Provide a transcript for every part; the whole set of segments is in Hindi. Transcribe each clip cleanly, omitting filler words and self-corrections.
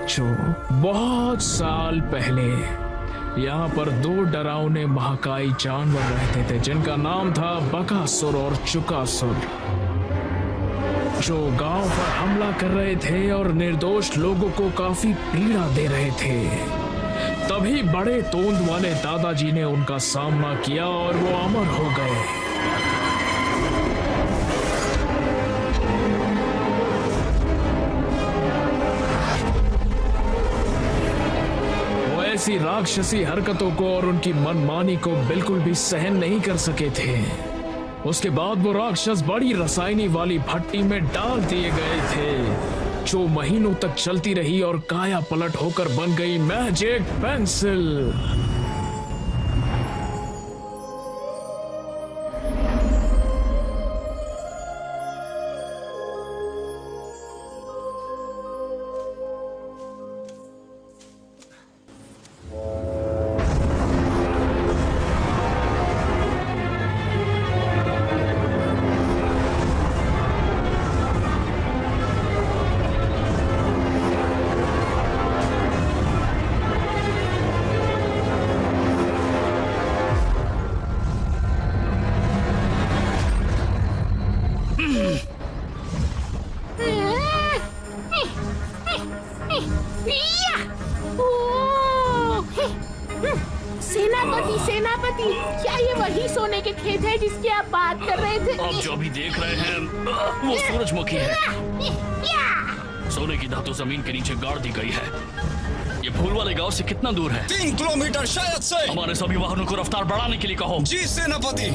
बच्चों, बहुत साल पहले यहाँ पर दो डरावने महाकाय जानवर रहते थे जिनका नाम था बकासुर और चुकासुर, जो गांव पर हमला कर रहे थे और निर्दोष लोगों को काफी पीड़ा दे रहे थे। तभी बड़े तोंद वाले दादाजी ने उनका सामना किया और वो अमर हो गए। ऐसी राक्षसी हरकतों को और उनकी मनमानी को बिल्कुल भी सहन नहीं कर सके थे। उसके बाद वो राक्षस बड़ी रसायनी वाली भट्टी में डाल दिए गए थे, जो महीनों तक चलती रही और काया पलट होकर बन गई मैजिक पेंसिल। सेनापति, सेनापति, क्या ये वही सोने के खेत है जिसकी आप बात कर रहे थे? आप जो अभी देख रहे हैं वो सूरजमुखी है। सोने की धातु जमीन के नीचे गाड़ दी गई है। ये फूल वाले गांव से कितना दूर है? 3 किलोमीटर शायद से। हमारे सभी वाहनों को रफ्तार बढ़ाने के लिए कहो। जी सेनापति।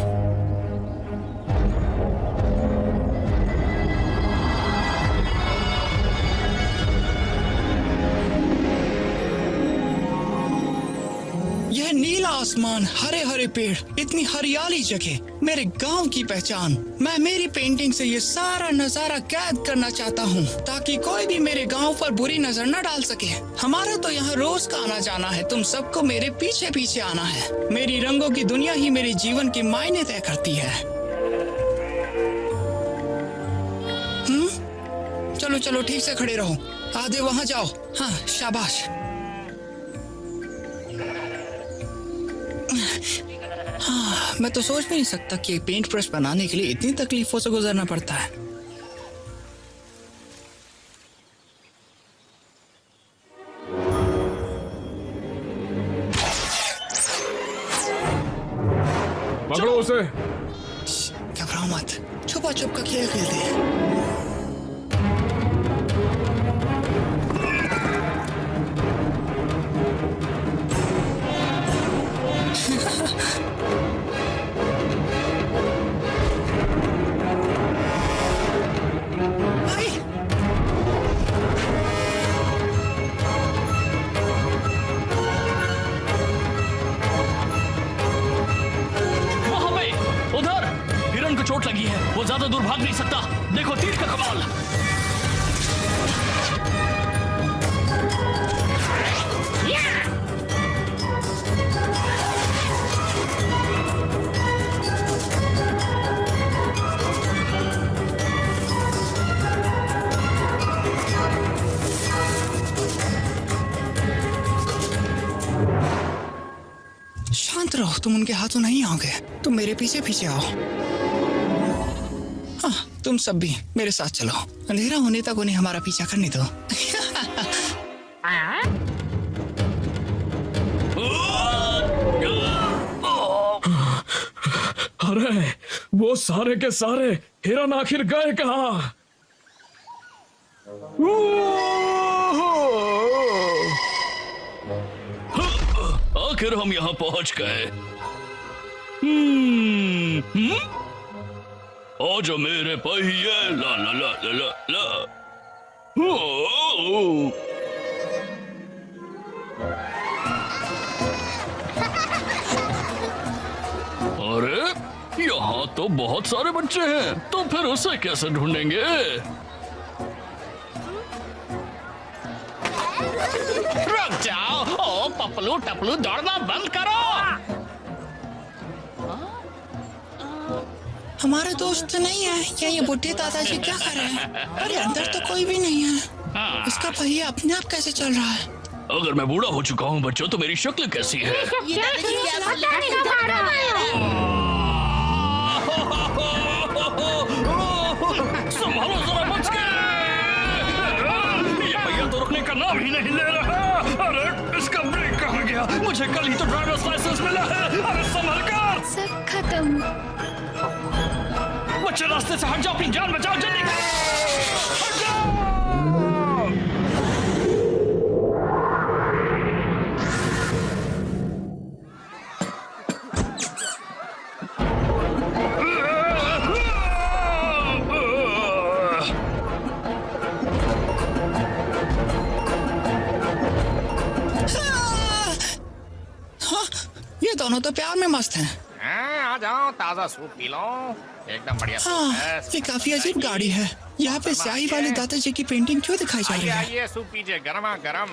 यह नीला आसमान, हरे हरे पेड़, इतनी हरियाली जगह, मेरे गांव की पहचान। मैं मेरी पेंटिंग से ये सारा नजारा कैद करना चाहता हूँ ताकि कोई भी मेरे गांव पर बुरी नजर न डाल सके। हमारा तो यहाँ रोज का आना जाना है, तुम सबको मेरे पीछे पीछे आना है। मेरी रंगों की दुनिया ही मेरे जीवन के मायने तय करती है। चलो चलो ठीक से खड़े रहो, आधे वहाँ जाओ। हाँ शाबाश। हाँ, मैं तो सोच भी नहीं सकता कि एक पेंट ब्रश बनाने के लिए इतनी तकलीफों से गुजरना पड़ता है। पकड़ो उसे। घबराओ मत, छुपा छुप का खेल खेलते हैं। चोट लगी है, वो ज्यादा दूर भाग नहीं सकता। देखो तीर का कमाल। शांत रहो, तुम उनके हाथों नहीं आओगे। तुम मेरे पीछे पीछे आओ। हाँ, तुम सब भी मेरे साथ चलो। अंधेरा होने तक उन्हें हमारा पीछा करने दो। अरे वो सारे के सारे हिरन आखिर गए कहाँ? आखिर हम यहाँ पहुँच गए। आज मेरे पहिए ला ला ला ला ला ला। अरे यहाँ तो बहुत सारे बच्चे हैं, तो फिर उसे कैसे ढूंढेंगे? रुक जाओ, ओ पपलू टपलू दौड़ना बंद करो। हमारे दोस्त नहीं है, क्या ये बुढ़े दादाजी क्या कर रहे हैं? अरे अंदर तो कोई भी नहीं है। इसका पहिया अपने आप कैसे चल रहा है? अगर मैं बूढ़ा हो चुका हूँ बच्चों तो मेरी शक्ल कैसी है? संभालो जरा, बच गए। ये भैया तो रुकने का नाम ही नहीं ले रहा। अरे इसका ब्रेक कहाँ गया? मुझे कल ही तो ड्राइवर्स लाइसेंस मिला है। अरे संभल कर। सब खत्म। बच्चे रास्ते से हट जाओ, अपनी जान बचाओ, जल्दी हट जाओ। ये दोनों तो प्यार में मस्त हैं। आ जाओ, ताजा सूप पी लो, एकदम बढ़िया सूप हाँ, है। ये काफी अजीब गाड़ी है। यहाँ पे स्याही वाले दादाजी की पेंटिंग क्यों दिखाई जा रही आइए है? आइए, सूप पीजिए, गरमा गरम।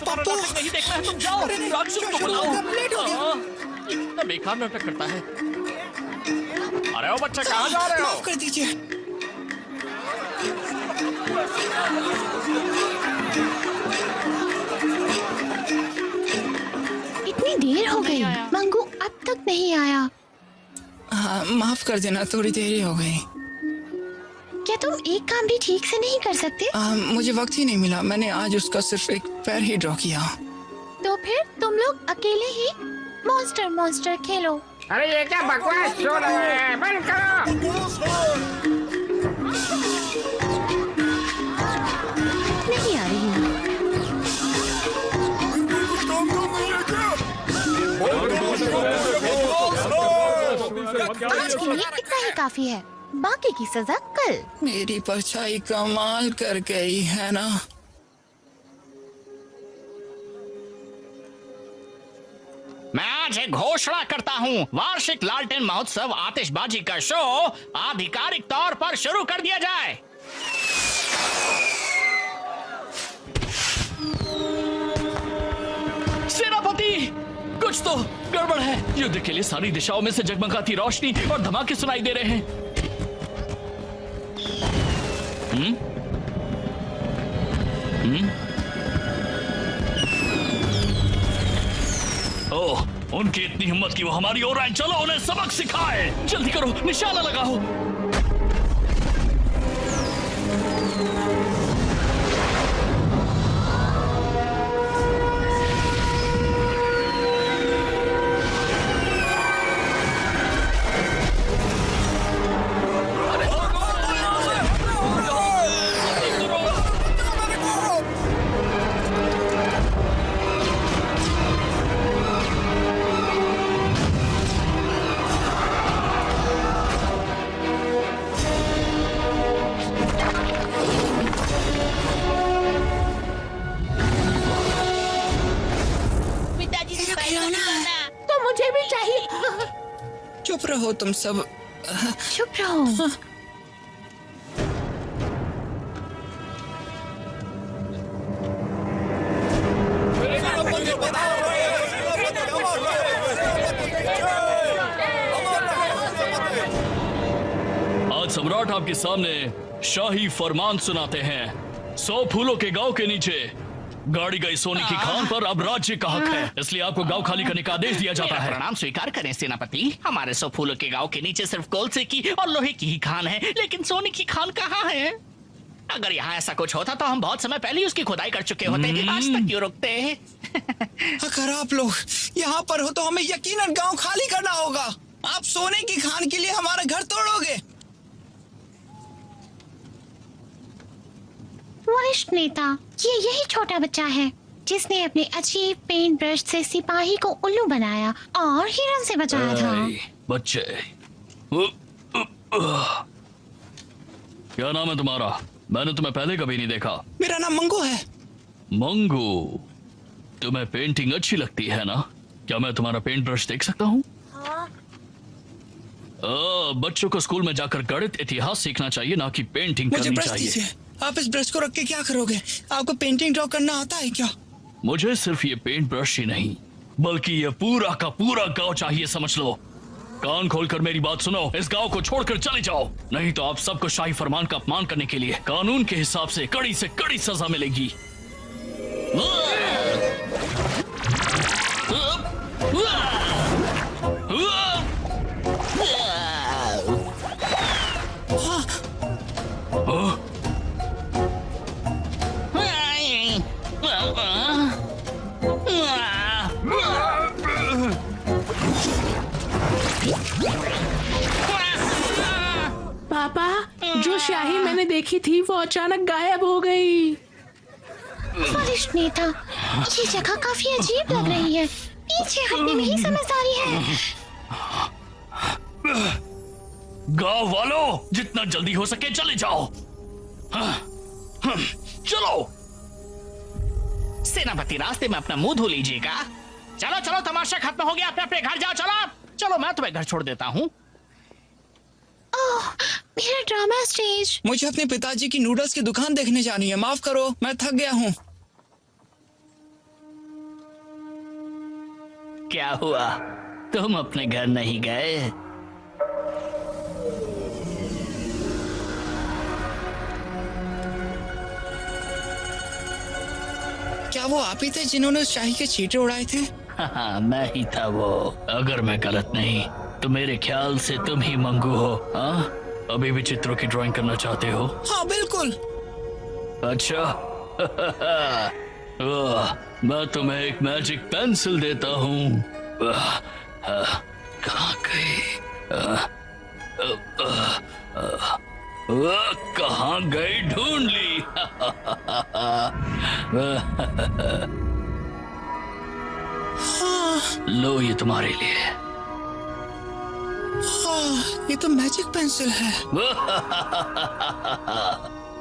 पापा, नहीं देखना है, तुम जाओ। अरे नहीं, राक्षस को शुरू हो बुलाओ। गया, लेट हो गया। इतना बेकार नाटक करता है। अरे ओ बच्चे, कहाँ जा रहे हो? माफ कर दीजिए। इतनी देर हो गई, मंगू अब तक नहीं आया। हाँ, माफ कर देना, थोड़ी देरी हो गई। क्या तुम एक काम भी ठीक से नहीं कर सकते? मुझे वक्त ही नहीं मिला। मैंने आज उसका सिर्फ एक पैर ही ड्रॉ किया। तो फिर तुम लोग अकेले ही मॉन्स्टर मॉन्स्टर खेलो। अरे ये क्या बकवास शो रहे हैं? बंद करो। नहीं आ रही हूँ। आज के लिए इतना ही काफी है, बाकी की सजा कल। मेरी परछाई कमाल कर गई है ना। मैं आज एक घोषणा करता हूँ, वार्षिक लालटेन महोत्सव आतिशबाजी का शो आधिकारिक तौर पर शुरू कर दिया जाए। सेनापति, कुछ तो गड़बड़ है। युद्ध के लिए सारी दिशाओं में से जगमगाती रोशनी और धमाके सुनाई दे रहे हैं। ओह, उनकी इतनी हिम्मत कि वो हमारी ओर आए। चलो उन्हें सबक सिखाए। जल्दी करो, निशाना लगाओ। तो मुझे भी चाहिए। चुप रहो तुम सब। चुप रहो। आज सम्राट आपके सामने शाही फरमान सुनाते हैं। 100 फूलों के गांव के नीचे गाड़ी गई सोने की खान पर अब राज्य का हक है, इसलिए आपको गांव खाली करने का आदेश दिया जाता मेरा है। प्रणाम स्वीकार करें सेनापति। हमारे 100 फूलों के गांव के नीचे सिर्फ कोलसे की और लोहे की ही खान है, लेकिन सोने की खान कहाँ है? अगर यहाँ ऐसा कुछ होता तो हम बहुत समय पहले ही उसकी खुदाई कर चुके होते। आज तक क्यों रुकते हैं? अगर आप लोग यहाँ पर हो तो हमें यकीनन गांव खाली करना होगा। आप सोने की खान के लिए हमारा घर तोड़ोगे। वरिष्ठ नेता, ये यही छोटा बच्चा है जिसने अपने अजीब पेंट ब्रश से सिपाही को उल्लू बनाया और हिरन से बचाया था। बच्चे, क्या नाम है तुम्हारा? मैंने तुम्हें पहले कभी नहीं देखा। मेरा नाम मंगू है। मंगू, तुम्हें पेंटिंग अच्छी लगती है ना? क्या मैं तुम्हारा पेंट ब्रश देख सकता हूँ? बच्चों को स्कूल में जाकर गणित इतिहास सीखना चाहिए, ना कि पेंटिंग मुझे करनी ब्रश चाहिए। दीजिए। आप इस ब्रश को रख के क्या करोगे? आपको पेंटिंग ड्रॉ करना आता है क्या? मुझे सिर्फ ये पेंट ब्रश ही नहीं, बल्कि ये पूरा का पूरा गांव चाहिए, समझ लो। कान खोलकर मेरी बात सुनो, इस गांव को छोड़कर चले जाओ, नहीं तो आप सबको शाही फरमान का अपमान करने के लिए कानून के हिसाब से कड़ी सजा मिलेगी। पापा, जो शाही मैंने देखी थी वो अचानक गायब हो गई। वरिष्ठ नेता, ये जगह काफी अजीब लग रही है। पीछे हटने में ही समझदारी है। गांव वालों, जितना जल्दी हो सके चले जाओ। चलो। सेनापति, रास्ते में अपना मुंह धो लीजिएगा। चलो चलो, तमाशा खत्म हो गया, अपने अपने घर जाओ। चलो चलो, मैं तुम्हें घर छोड़ देता हूँ। ओह, मेरा ड्रामा स्टेज। मुझे अपने पिताजी की नूडल्स की दुकान देखने जानी है, माफ करो, मैं थक गया हूँ। क्या हुआ, तुम अपने घर नहीं गए? क्या वो आप ही थे जिन्होंने उस शाही के छींटे उड़ाए थे? हाँ, मैं ही था वो। अगर मैं गलत नहीं तो मेरे ख्याल से तुम ही मंगू हो। हाँ, अभी भी चित्रों की ड्राइंग करना चाहते हो? हाँ बिल्कुल। अच्छा। मैं तुम्हें एक मैजिक पेंसिल देता हूँ। कहाँ गई? कहाँ गई? ढूंढ ली। लो, ये तुम्हारे लिए। हाँ, ये तो मैजिक पेंसिल है।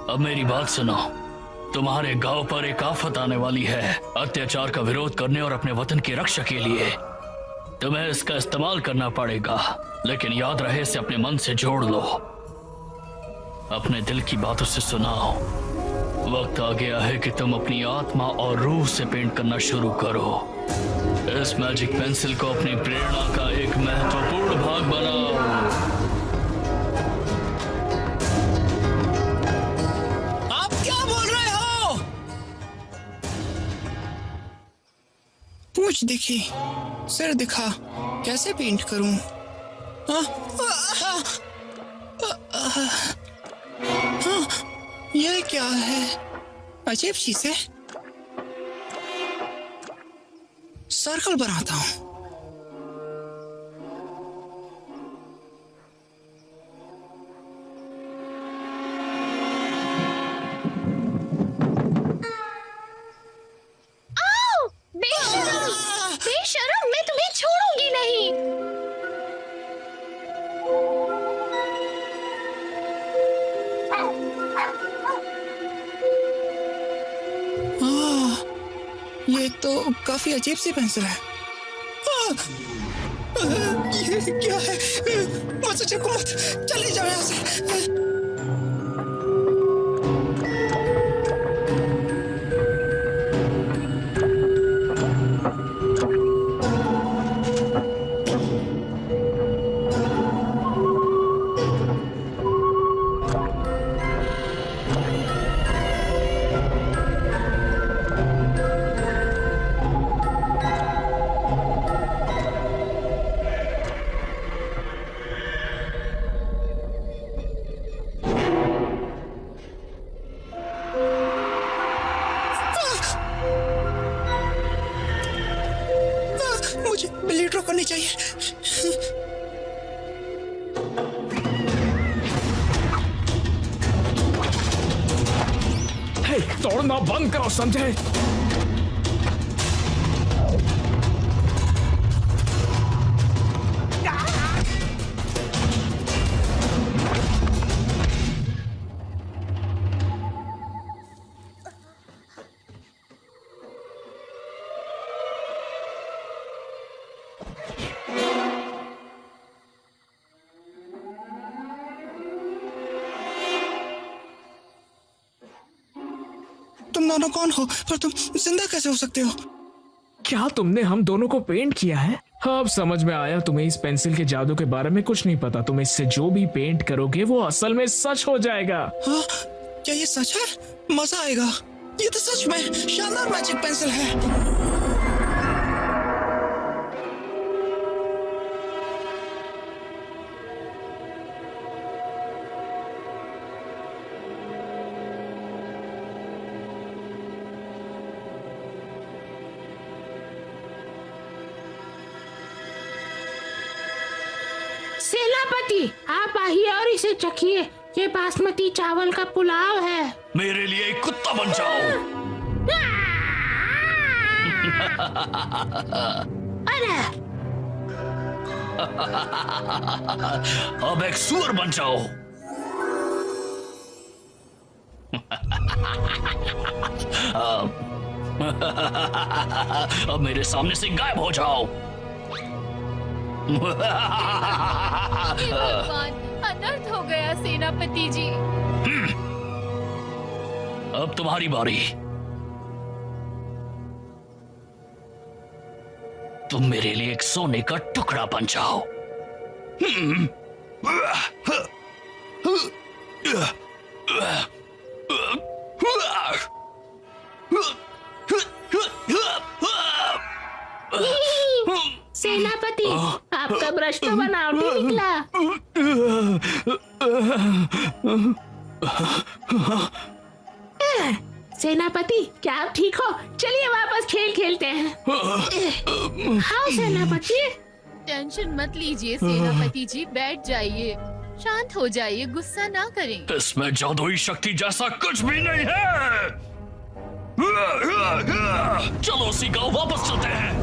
अब मेरी बात सुनो, तुम्हारे गांव पर एक आफत आने वाली है। अत्याचार का विरोध करने और अपने वतन की रक्षा के लिए तुम्हें इसका इस्तेमाल करना पड़ेगा, लेकिन याद रहे इसे अपने मन से जोड़ लो, अपने दिल की बातों से सुनाओ। वक्त आ गया है कि तुम अपनी आत्मा और रूह से पेंट करना शुरू करो। इस मैजिक पेंसिल को अपनी प्रेरणा का एक महत्वपूर्ण भाग बनाओ। आप क्या बोल रहे हो? पूंछ दिखी, सिर दिखा, कैसे पेंट करूं? यह क्या है? अजीब चीज है। सर्कल बनाता हूं। बेशरम, मैं तुम्हें छोड़ूंगी नहीं। ये तो काफी अजीब सी पेंसिल है। ये क्या है? मुझसे चिपको मत, चले जाओ यहाँ से। मुझे बिल्ली ड्रॉ करनी चाहिए। हे, तोड़ना बंद करो, समझे? तुम दोनों कौन हो? पर तुम जिंदा कैसे हो सकते हो? क्या तुमने हम दोनों को पेंट किया है? अब समझ में आया, तुम्हें इस पेंसिल के जादू के बारे में कुछ नहीं पता। तुम इससे जो भी पेंट करोगे वो असल में सच हो जाएगा। हाँ, क्या ये सच है? मजा आएगा। ये तो सच में शानदार मैजिक पेंसिल है। सेनापति, आप आइए और इसे चखिए। ये बासमती चावल का पुलाव है। मेरे लिए एक कुत्ता बन जाओ। अरे अब एक सुअर बन जाओ। अब मेरे सामने से गायब हो जाओ। हे भगवान, अनर्थ हो गया सेनापति जी। अब तुम्हारी बारी। तुम मेरे लिए एक सोने का टुकड़ा बन जाओ। सेनापति, आपका ब्रश तो बनावटी निकला। सेनापति, क्या आप ठीक हो? चलिए वापस खेल खेलते हैं। हाँ सेनापति। टेंशन मत लीजिए सेनापति जी, बैठ जाइए, शांत हो जाइए, गुस्सा ना करें। इसमें जादुई शक्ति जैसा कुछ भी नहीं है। चलो सीगाओ, वापस चलते हैं।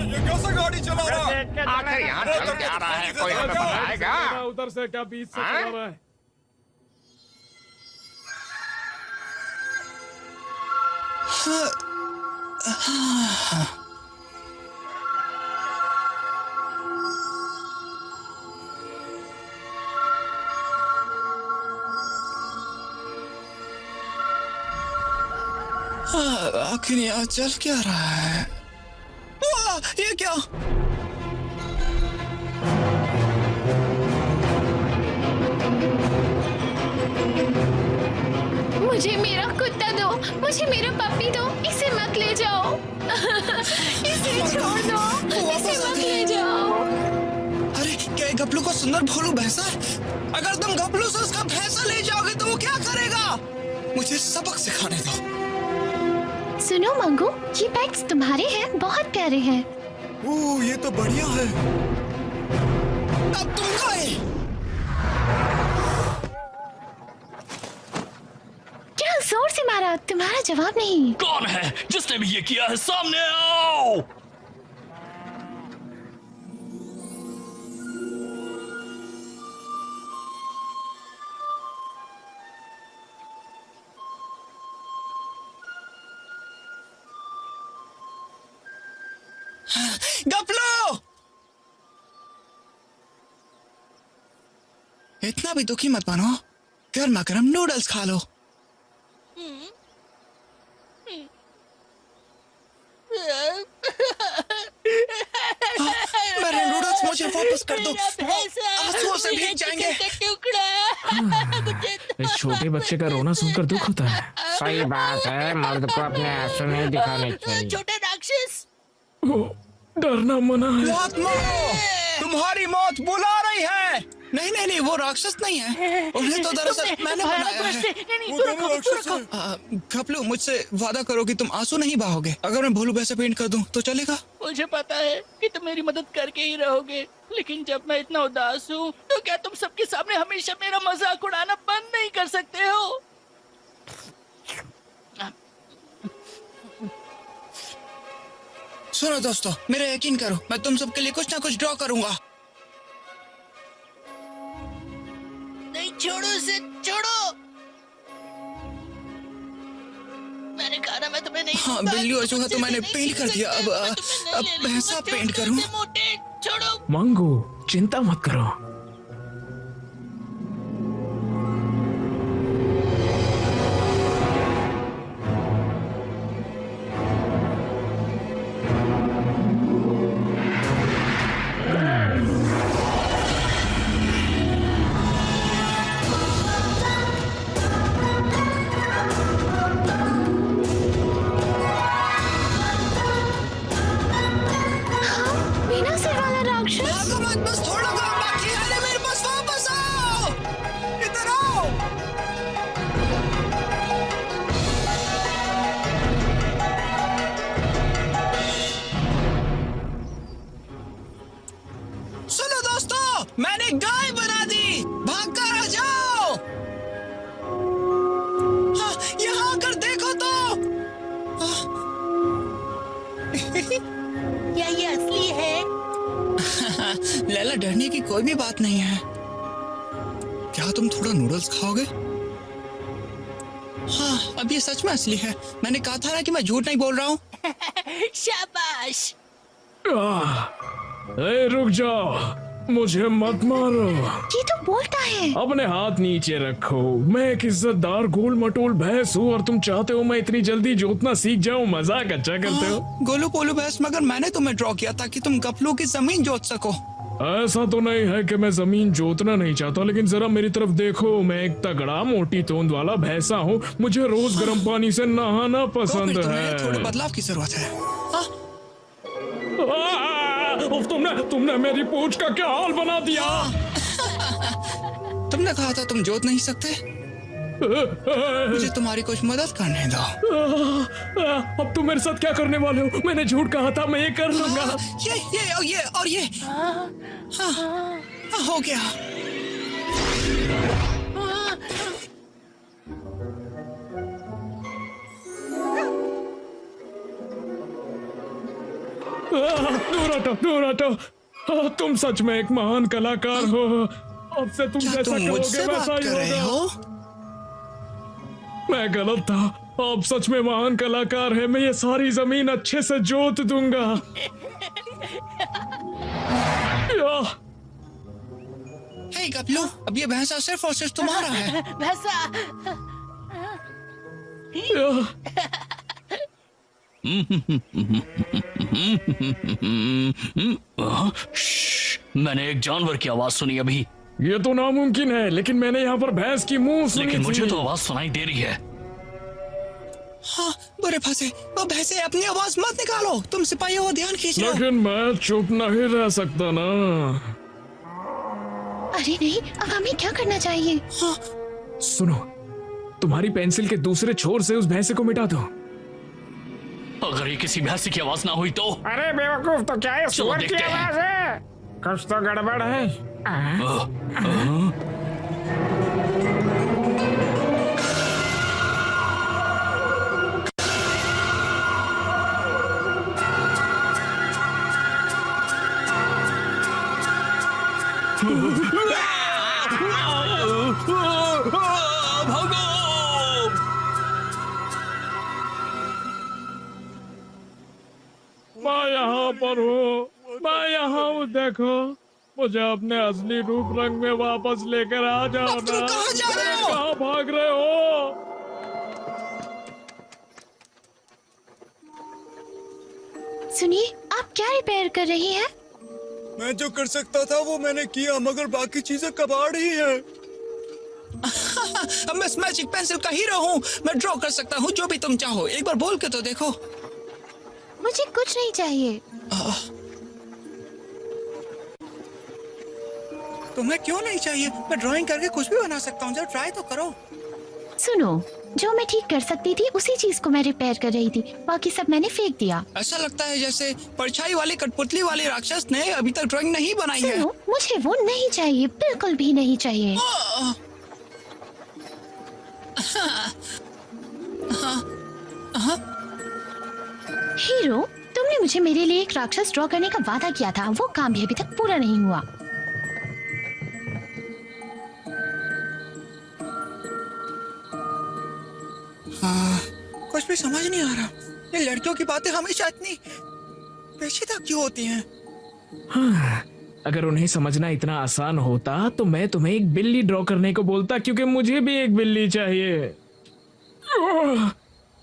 ये कैसा गाड़ी चला रहा है? आखिर यहाँ चल क्या रहा है? कोई हमें बताएगा? उधर से क्या बीच से हाँ? चला रहा है? आखिर यहाँ चल क्या रहा है? वाह, ये क्या? मुझे मेरा कुत्ता दो, मुझे मेरा पप्पी दो, इसे मत ले जाओ। इसे छोड़ दो, इसे मत ले जाओ। अरे क्या गपलू को सुंदर भोलू भैंसा है? अगर तुम गपलू से उसका भैंसा ले जाओगे तो वो क्या करेगा? मुझे सबक सिखाने दो। सुनो मंगू, ये बैग्स तुम्हारे हैं, बहुत प्यारे हैं। ओह, ये तो बढ़िया है। अब तुम गए। क्या जोर से मारा, तुम्हारा जवाब नहीं। कौन है जिसने भी ये किया है? सामने आओ। गपलू! इतना भी दुखी मत बनो। गर्मा गर्म नूडल्स खा लो। मेरे नूडल्स मुझे वापस कर दो। आंसुओं से भीग जाएंगे। इस छोटे बच्चे का रोना सुनकर दुख होता है। सही बात है, मर्द को अपने आंसू नहीं दिखाने चाहिए। छोटे राक्षस, वो डरना मना है। मौत मारो, तुम्हारी मौत बुला रही है। नहीं नहीं नहीं, वो राक्षस नहीं है। उन्हें तो दरअसल मैंने बनाया है। गपलू, मुझसे वादा करो कि तुम आंसू नहीं बहाओगे। अगर मैं भोलू वैसे पेंट कर दूं तो चलेगा? मुझे पता है कि तुम मेरी मदद करके ही रहोगे, लेकिन जब मैं इतना उदास हूँ तो क्या तुम सबके सामने हमेशा मेरा मजाक उड़ाना बंद नहीं कर सकते हो? सुनो दोस्तों, मेरा यकीन करो, मैं तुम सबके लिए कुछ ना कुछ ड्रॉ करूंगा। नहीं, छोड़ो इसे, छोड़ो। मैंने कहा ना मैं तुम्हें नहीं। हाँ, बिल्ली और चूहा तो मैंने पेंट कर दिया। अब भैंसा पेंट करूं? मोटे, छोड़ो। मंगू, चिंता मत करो। बस थोड़ा काम बाकी है। अरे मेरे पास वापस आओ, इधर आओ। सुनो दोस्तों, मैंने गाय बना दी, भाग कर आ जाओ। हाँ, यहाँ आकर देखो तो। क्या ये असली है? लैला, डरने की कोई भी बात नहीं है। क्या तुम थोड़ा नूडल्स खाओगे? हाँ, अब ये सच में असली है। मैंने कहा था ना कि मैं झूठ नहीं बोल रहा हूँ। शाबाश। ए, रुक जाओ, मुझे मत मारो। ये तो बोलता है। अपने हाथ नीचे रखो। मैं एक इज्जतदार गोल मटोल भैंस हूँ और तुम चाहते हो मैं इतनी जल्दी जोतना सीख जाऊँ? मजाक अच्छा करते हो। गोलू पोलू भैंस, मगर मैंने तुम्हें ड्रॉ किया ताकि तुम गपलू की जमीन जोत सको। ऐसा तो नहीं है कि मैं जमीन जोतना नहीं चाहता, लेकिन जरा मेरी तरफ देखो। मैं एक तगड़ा मोटी तोंद वाला भैंसा हूँ। मुझे रोज गर्म पानी से नहाना तो पसंद फिर तुम्हें है। थोड़े बदलाव की जरूरत है। उफ, तुमने मेरी पूंछ का क्या हाल बना दिया। तुमने कहा था तुम जोत नहीं सकते। मुझे तुम्हारी कुछ मदद करने दो। अब तुम मेरे साथ क्या करने वाले हो? मैंने झूठ कहा था, मैं ये कर लूंगा। ये और ये। हाँ, हो गया। दूर हटो। तुम सच में एक महान कलाकार हो। अब से तुम क्या जैसा तुम कहोगे मुझसे बात वैसा ही कर रहे होगा। हो? मैं गलत था। आप सच में महान कलाकार है। मैं ये सारी जमीन अच्छे से जोत दूंगा। हे गपलू, अब ये भैंसा सिर्फ और सिर्फ तुम्हारा है। भैंसा। मैंने एक जानवर की आवाज सुनी अभी। ये तो नामुमकिन है, लेकिन मैंने यहाँ पर भैंस की मुंह सुनी लेकिन मुझे थी। तो आवाज सुनाई दे रही है। हाँ, बुरे फंसे। वो भैंसे, अपनी आवाज मत निकालो। तुम सिपाही हो, ध्यान खींच लो। लेकिन मैं चुप नहीं रह सकता ना। अरे नहीं, अब हमें क्या करना चाहिए? सुनो, तुम्हारी पेंसिल के दूसरे छोर से उस भैंसे को मिटा दो। अगर ये किसी भैंसे की आवाज ना हुई तो? अरे बेवकूफ, तो क्या ये चलो सुअर की देखते हैं। आवाज है? कुछ तो गड़बड़ है। मैं यहाँ पर हूँ, मैं यहाँ हूँ। देखो, मुझे अपने असली रूप रंग में वापस लेकर आ जाओ अब तुम ना। कहाँ जा रहे हो? कहाँ भाग रहे हो? सुनिए, आप क्या रिपेयर कर रही हैं? मैं जो कर सकता था वो मैंने किया, मगर बाकी चीजें कबाड़ ही है। अब मैं इस मैजिक पेंसिल का हीरो हूँ। मैं ड्रॉ कर सकता हूँ जो भी तुम चाहो। एक बार बोल के तो देखो। मुझे कुछ नहीं चाहिए। तुम्हें क्यों नहीं चाहिए? मैं ड्राइंग करके कुछ भी बना सकता हूँ। जब ट्राई तो करो। सुनो, जो मैं ठीक कर सकती थी उसी चीज को मैं रिपेयर कर रही थी। बाकी सब मैंने फेंक दिया। ऐसा लगता है जैसे परछाई वाली कठपुतली वाली राक्षस ने अभी तक ड्राइंग नहीं बनाई है। सुनो, मुझे वो नहीं चाहिए, बिल्कुल भी नहीं चाहिए। हीरो, तुमने मुझे मेरे लिए एक राक्षस ड्रॉ करने का वादा किया था। वो काम भी अभी तक पूरा नहीं हुआ। कुछ भी समझ नहीं आ रहा। ये लड़कियों की बातें हमेशा इतनी पेचीदा क्यों होती हैं? हाँ, अगर उन्हें समझना इतना आसान होता तो मैं तुम्हें एक बिल्ली ड्रॉ करने को बोलता, क्योंकि मुझे भी एक बिल्ली चाहिए।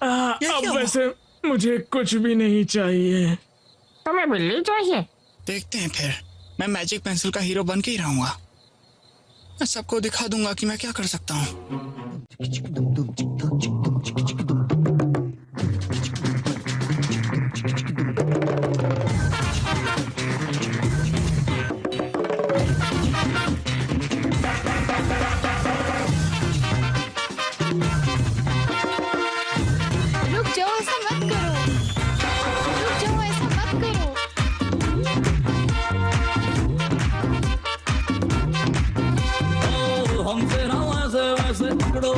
अब वैसे मुझे कुछ भी नहीं चाहिए। तुम्हें बिल्ली चाहिए? देखते हैं फिर। मैं मैजिक पेंसिल का हीरो बन के ही रहूंगा। मैं सबको दिखा दूंगा कि मैं क्या कर सकता हूँ। दो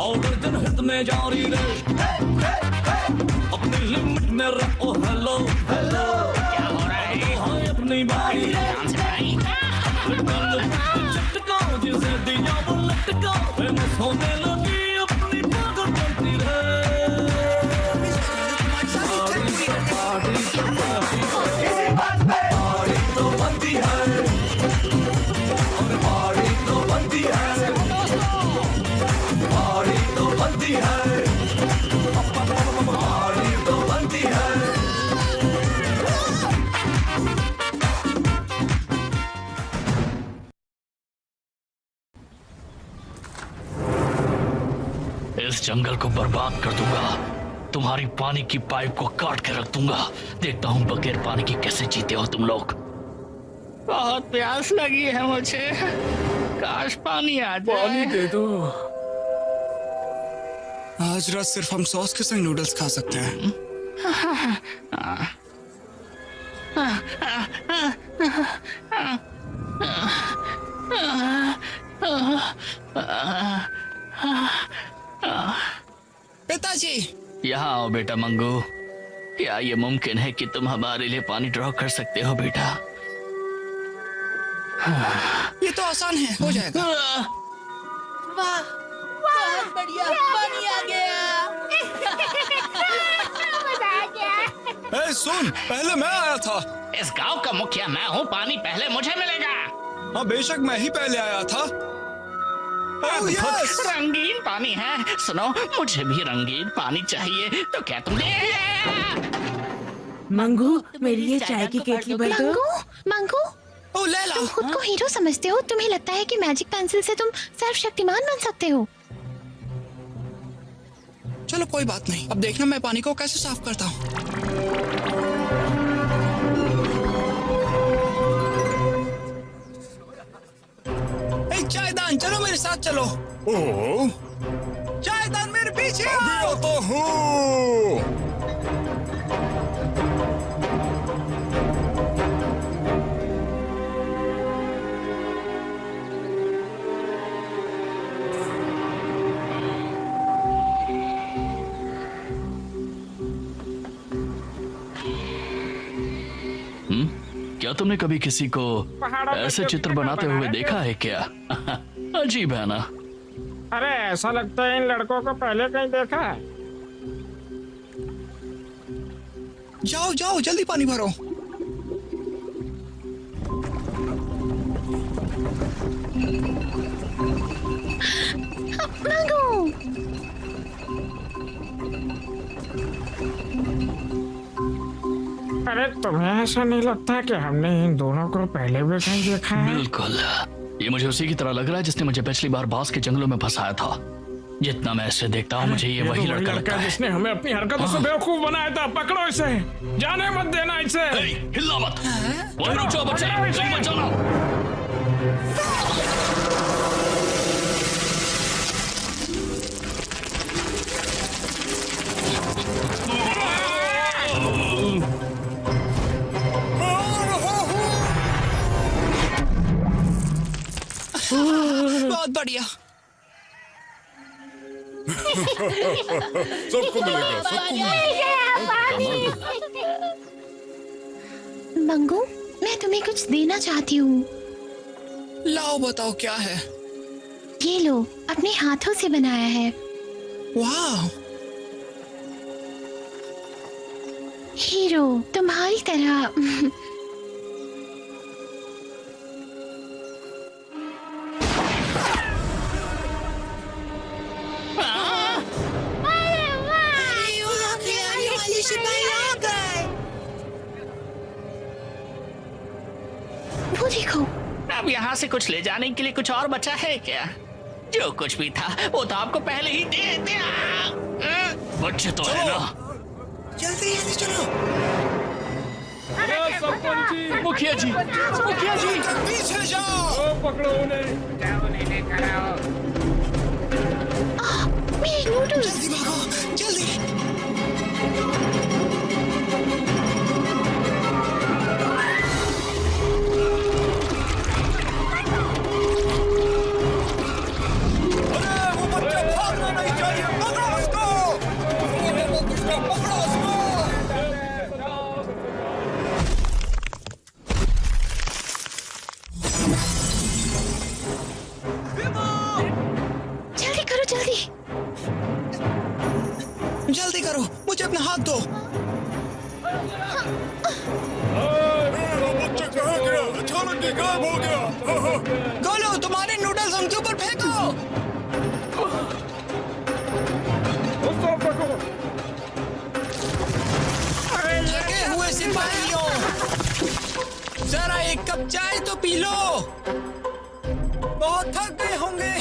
ऑर्डर जनहित में जारी रहे अपनी लिमिट में रखो हेलो हेलो क्या हो रहा है? हाँ अपनी बारी ध्यान से भाई। चटकाओ जिसे दिया वो लटकाओ फेमस होने लगी अपनी पागल बनती रहे इस जंगल को बर्बाद कर दूंगा, तुम्हारी पानी की पाइप को काट के रख दूंगा। देखता हूँ बगैर पानी की कैसे जीते हो तुम लोग। बहुत प्यास लगी है मुझे, काश पानी आ जाए। पानी दे दो। आज रात सिर्फ हम सॉस के संग नूडल्स खा सकते हैं। पिताजी, यहाँ आओ बेटा मंगू। क्या ये मुमकिन है कि तुम हमारे लिए पानी ड्रॉ कर सकते हो बेटा? ये तो आसान है, हो जाएगा। वाह बहुत बढ़िया, पानी आ गया। मजा आ गया। ए, सुन, पहले मैं आया था। इस गांव का मुखिया मैं हूँ, पानी पहले मुझे मिलेगा। हाँ बेशक मैं ही पहले आया था। Oh, yes! रंगीन पानी है। सुनो, मुझे भी रंगीन पानी चाहिए, तो क्या तुम मंगू, मेरी ये चाय की केतली भर दो। मंगू, मंगू, ओ लैला, तुम खुद को हीरो समझते हो? तुम्हें लगता है कि मैजिक पेंसिल से तुम सर्वशक्तिमान बन सकते हो? चलो कोई बात नहीं, अब देखना मैं पानी को कैसे साफ करता हूँ। चायदान, चलो मेरे साथ चलो। ओह, चायदान मेरे पीछे अभी आओ। आता हूँ। क्या तुमने कभी किसी को ऐसे चित्र बनाते हुए देखा है क्या? अजीब है ना? अरे ऐसा लगता है इन लड़कों को पहले कहीं देखा है। जाओ जाओ, जल्दी पानी भरो। मंगू, अरे तुम्हें ऐसा नहीं लगता कि हमने इन दोनों को पहले भी कहीं देखा है? बिल्कुल, ये मुझे उसी की तरह लग रहा है जिसने मुझे पिछली बार बांस के जंगलों में फंसाया था। जितना मैं इसे देखता हूँ मुझे ये वही तो लड़का लगता है जिसने हमें अपनी हरकतों से बेवकूफ बनाया था। पकड़ो इसे, जाने मत देना इसे। हिलना मत, वहीं रुक जाओ बच्चे, कहीं मत जाना। बहुत बढ़िया। सबको मिलेगा, सबको मिलेगा। मंगू, मैं तुम्हें कुछ देना चाहती हूँ। लाओ, बताओ क्या है। ये लो, अपने हाथों से बनाया है। वाह, हीरो तुम्हारी तरह। वो देखो, अब यहाँ से कुछ ले जाने के लिए कुछ और बचा है क्या? जो कुछ भी था वो तो आपको पहले ही दे दिया। बच्चे तो है ना? जल्दी जल्दी चलो। मुखिया जी, मुखिया जी, पीछे जाओ। पकड़ो उन्हें। मेरे नूडल्स। जल्दी भागो, जल्दी। जल्दी करो, मुझे अपना हाथ दो। बच्चा कहाँ गया? अचानक ही गायब हो गया। गोलू, तुम्हारे नूडल्स उनके ऊपर फेंको। थके हुए सिपाहियों, जरा एक कप चाय तो पी लो। बहुत थक गए होंगे।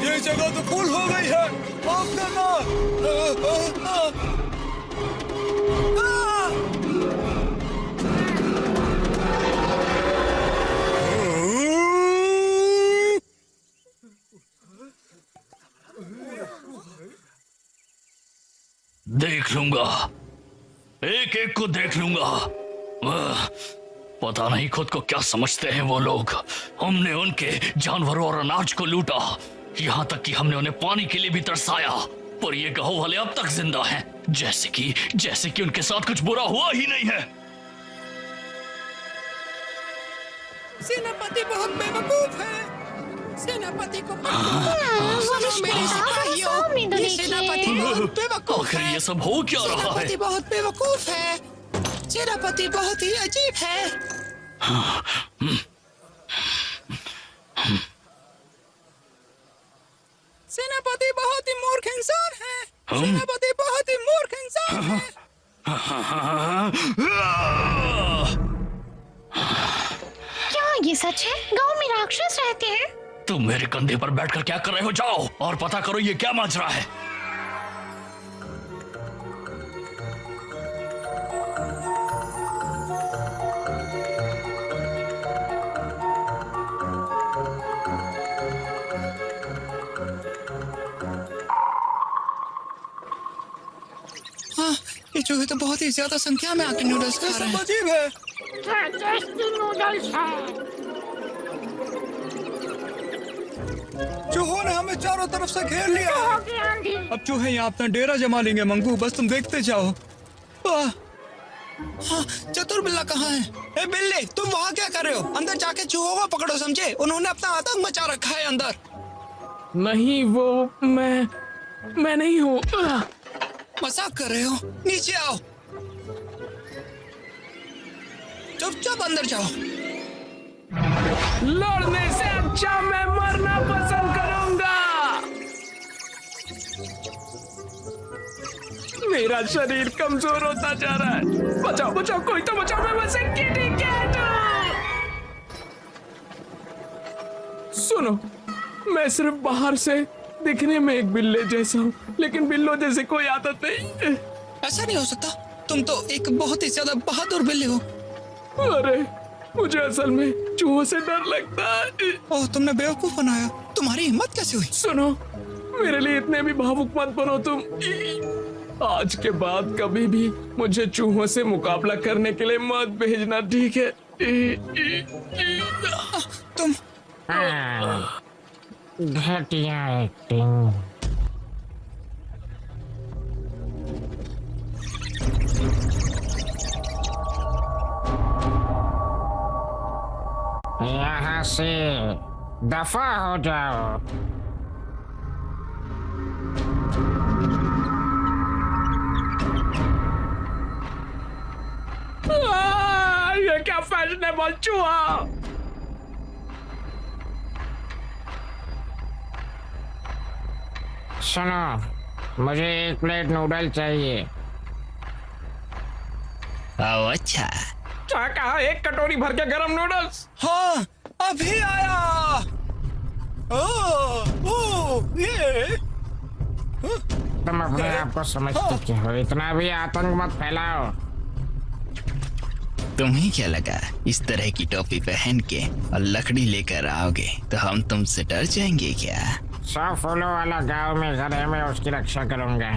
ये जगह तो फुल हो गई है। माफ करना। देख लूंगा, एक एक को देख लूंगा। पता नहीं खुद को क्या समझते हैं वो लोग। हमने उनके जानवरों और अनाज को लूटा, यहाँ तक कि हमने उन्हें पानी के लिए भी तरसाया, पर ये गांव वाले अब तक जिंदा हैं, जैसे कि उनके साथ कुछ बुरा हुआ ही नहीं है। सेनापति बहुत बेवकूफ है। सेनापति को मेरे सिपाहियों, ये सेनापति बहुत बेवकूफ आखिर है। ये सब हो क्या रहा है? सेनापति बहुत बेवकूफ है। सेनापति बहुत ही अजीब है। सेनापति बहुत ही मूर्ख इंसान है। सेनापति बहुत ही मूर्ख इंसान है। क्या ये सच है? गांव में राक्षस रहते हैं? तुम मेरे कंधे पर बैठकर क्या कर रहे हो? जाओ और पता करो ये क्या माजरा है। हाँ, ये चूहे तो बहुत ही ज्यादा संख्या में आके नूडल्स खा रहे हैं। अजीब है। नूडल्स है। चूहों ने हमें चारों तरफ से घेर लिया है। अब चूहे यहाँ अपना डेरा जमा लेंगे मंगू, बस तुम देखते जाओ। हाँ, चतुर बिल्ला कहाँ है? ए बिल्ली, तुम वहाँ क्या कर रहे हो? अंदर जाके चूहों को पकड़ो, समझे? उन्होंने अपना आतंक मचा रखा है अंदर। नहीं, वो मैं नहीं हूँ। मजाक कर रहे हो? नीचे आओ, चुपचाप अंदर जाओ। लड़ने से अच्छा मैं मरना पसंद करूंगा। मेरा शरीर कमजोर होता जा रहा है। बचाओ बचाओ, कोई तो बचाओ, मैं बस एक किटी कैट हूं। सुनो, मैं सिर्फ बाहर से दिखने में एक बिल्ले जैसा हूँ, लेकिन बिल्लों जैसे कोई आदत नहीं। ऐसा नहीं हो सकता, तुम तो एक बहुत ही ज्यादा बहादुर बिल्ली हो। अरे, मुझे असल में चूहों से डर लगता है। ओह, तुमने बेवकूफ बनाया। तुम्हारी हिम्मत कैसे हुई? सुनो, मेरे लिए इतने भी भावुक मत बनो तुम। आज के बाद कभी भी मुझे चूहों से मुकाबला करने के लिए मत भेजना, ठीक है? तुम घटिया एक्टिंग। यहाँ से दफा हो जाओ। ये क्या फैशनेबल चूहा! सुनो, मुझे एक प्लेट नूडल चाहिए। अच्छा, क्या कहा? एक कटोरी भर के गरम नूडल्स? हाँ, अभी आया। ये तुम अपने आप को समझते क्या हो? इतना भी आतंक मत फैलाओ। तुम्हें क्या लगा इस तरह की टोपी पहन के और लकड़ी लेकर आओगे तो हम तुमसे डर जाएंगे क्या? 100 फूलों वाला गांव में घर है, मैं उसकी रक्षा करूंगा।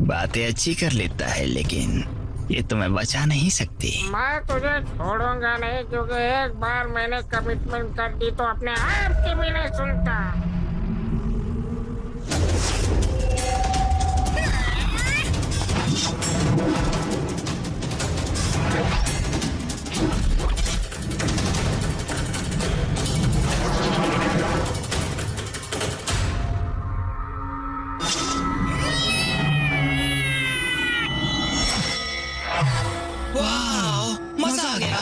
बातें अच्छी कर लेता है, लेकिन ये तुम्हें बचा नहीं सकती। मैं तुझे छोड़ूंगा नहीं, क्योंकि एक बार मैंने कमिटमेंट कर दी तो अपने आप की भी नहीं सुनता। वाह, मजा आ गया।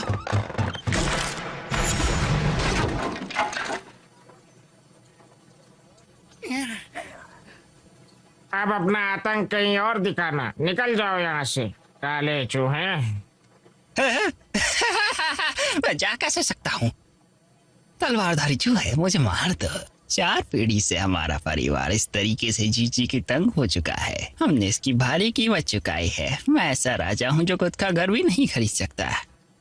अब अपना आतंक कहीं और दिखाना। निकल जाओ यहाँ से काले चूहे। मैं जा कैसे सकता हूँ? तलवारधारी चूहे, मुझे मार दो। 4 पीढ़ी से हमारा परिवार इस तरीके से जी जी के तंग हो चुका है। हमने इसकी भारी कीमत चुकाई है। मैं ऐसा राजा हूँ जो खुद का घर भी नहीं खरीद सकता।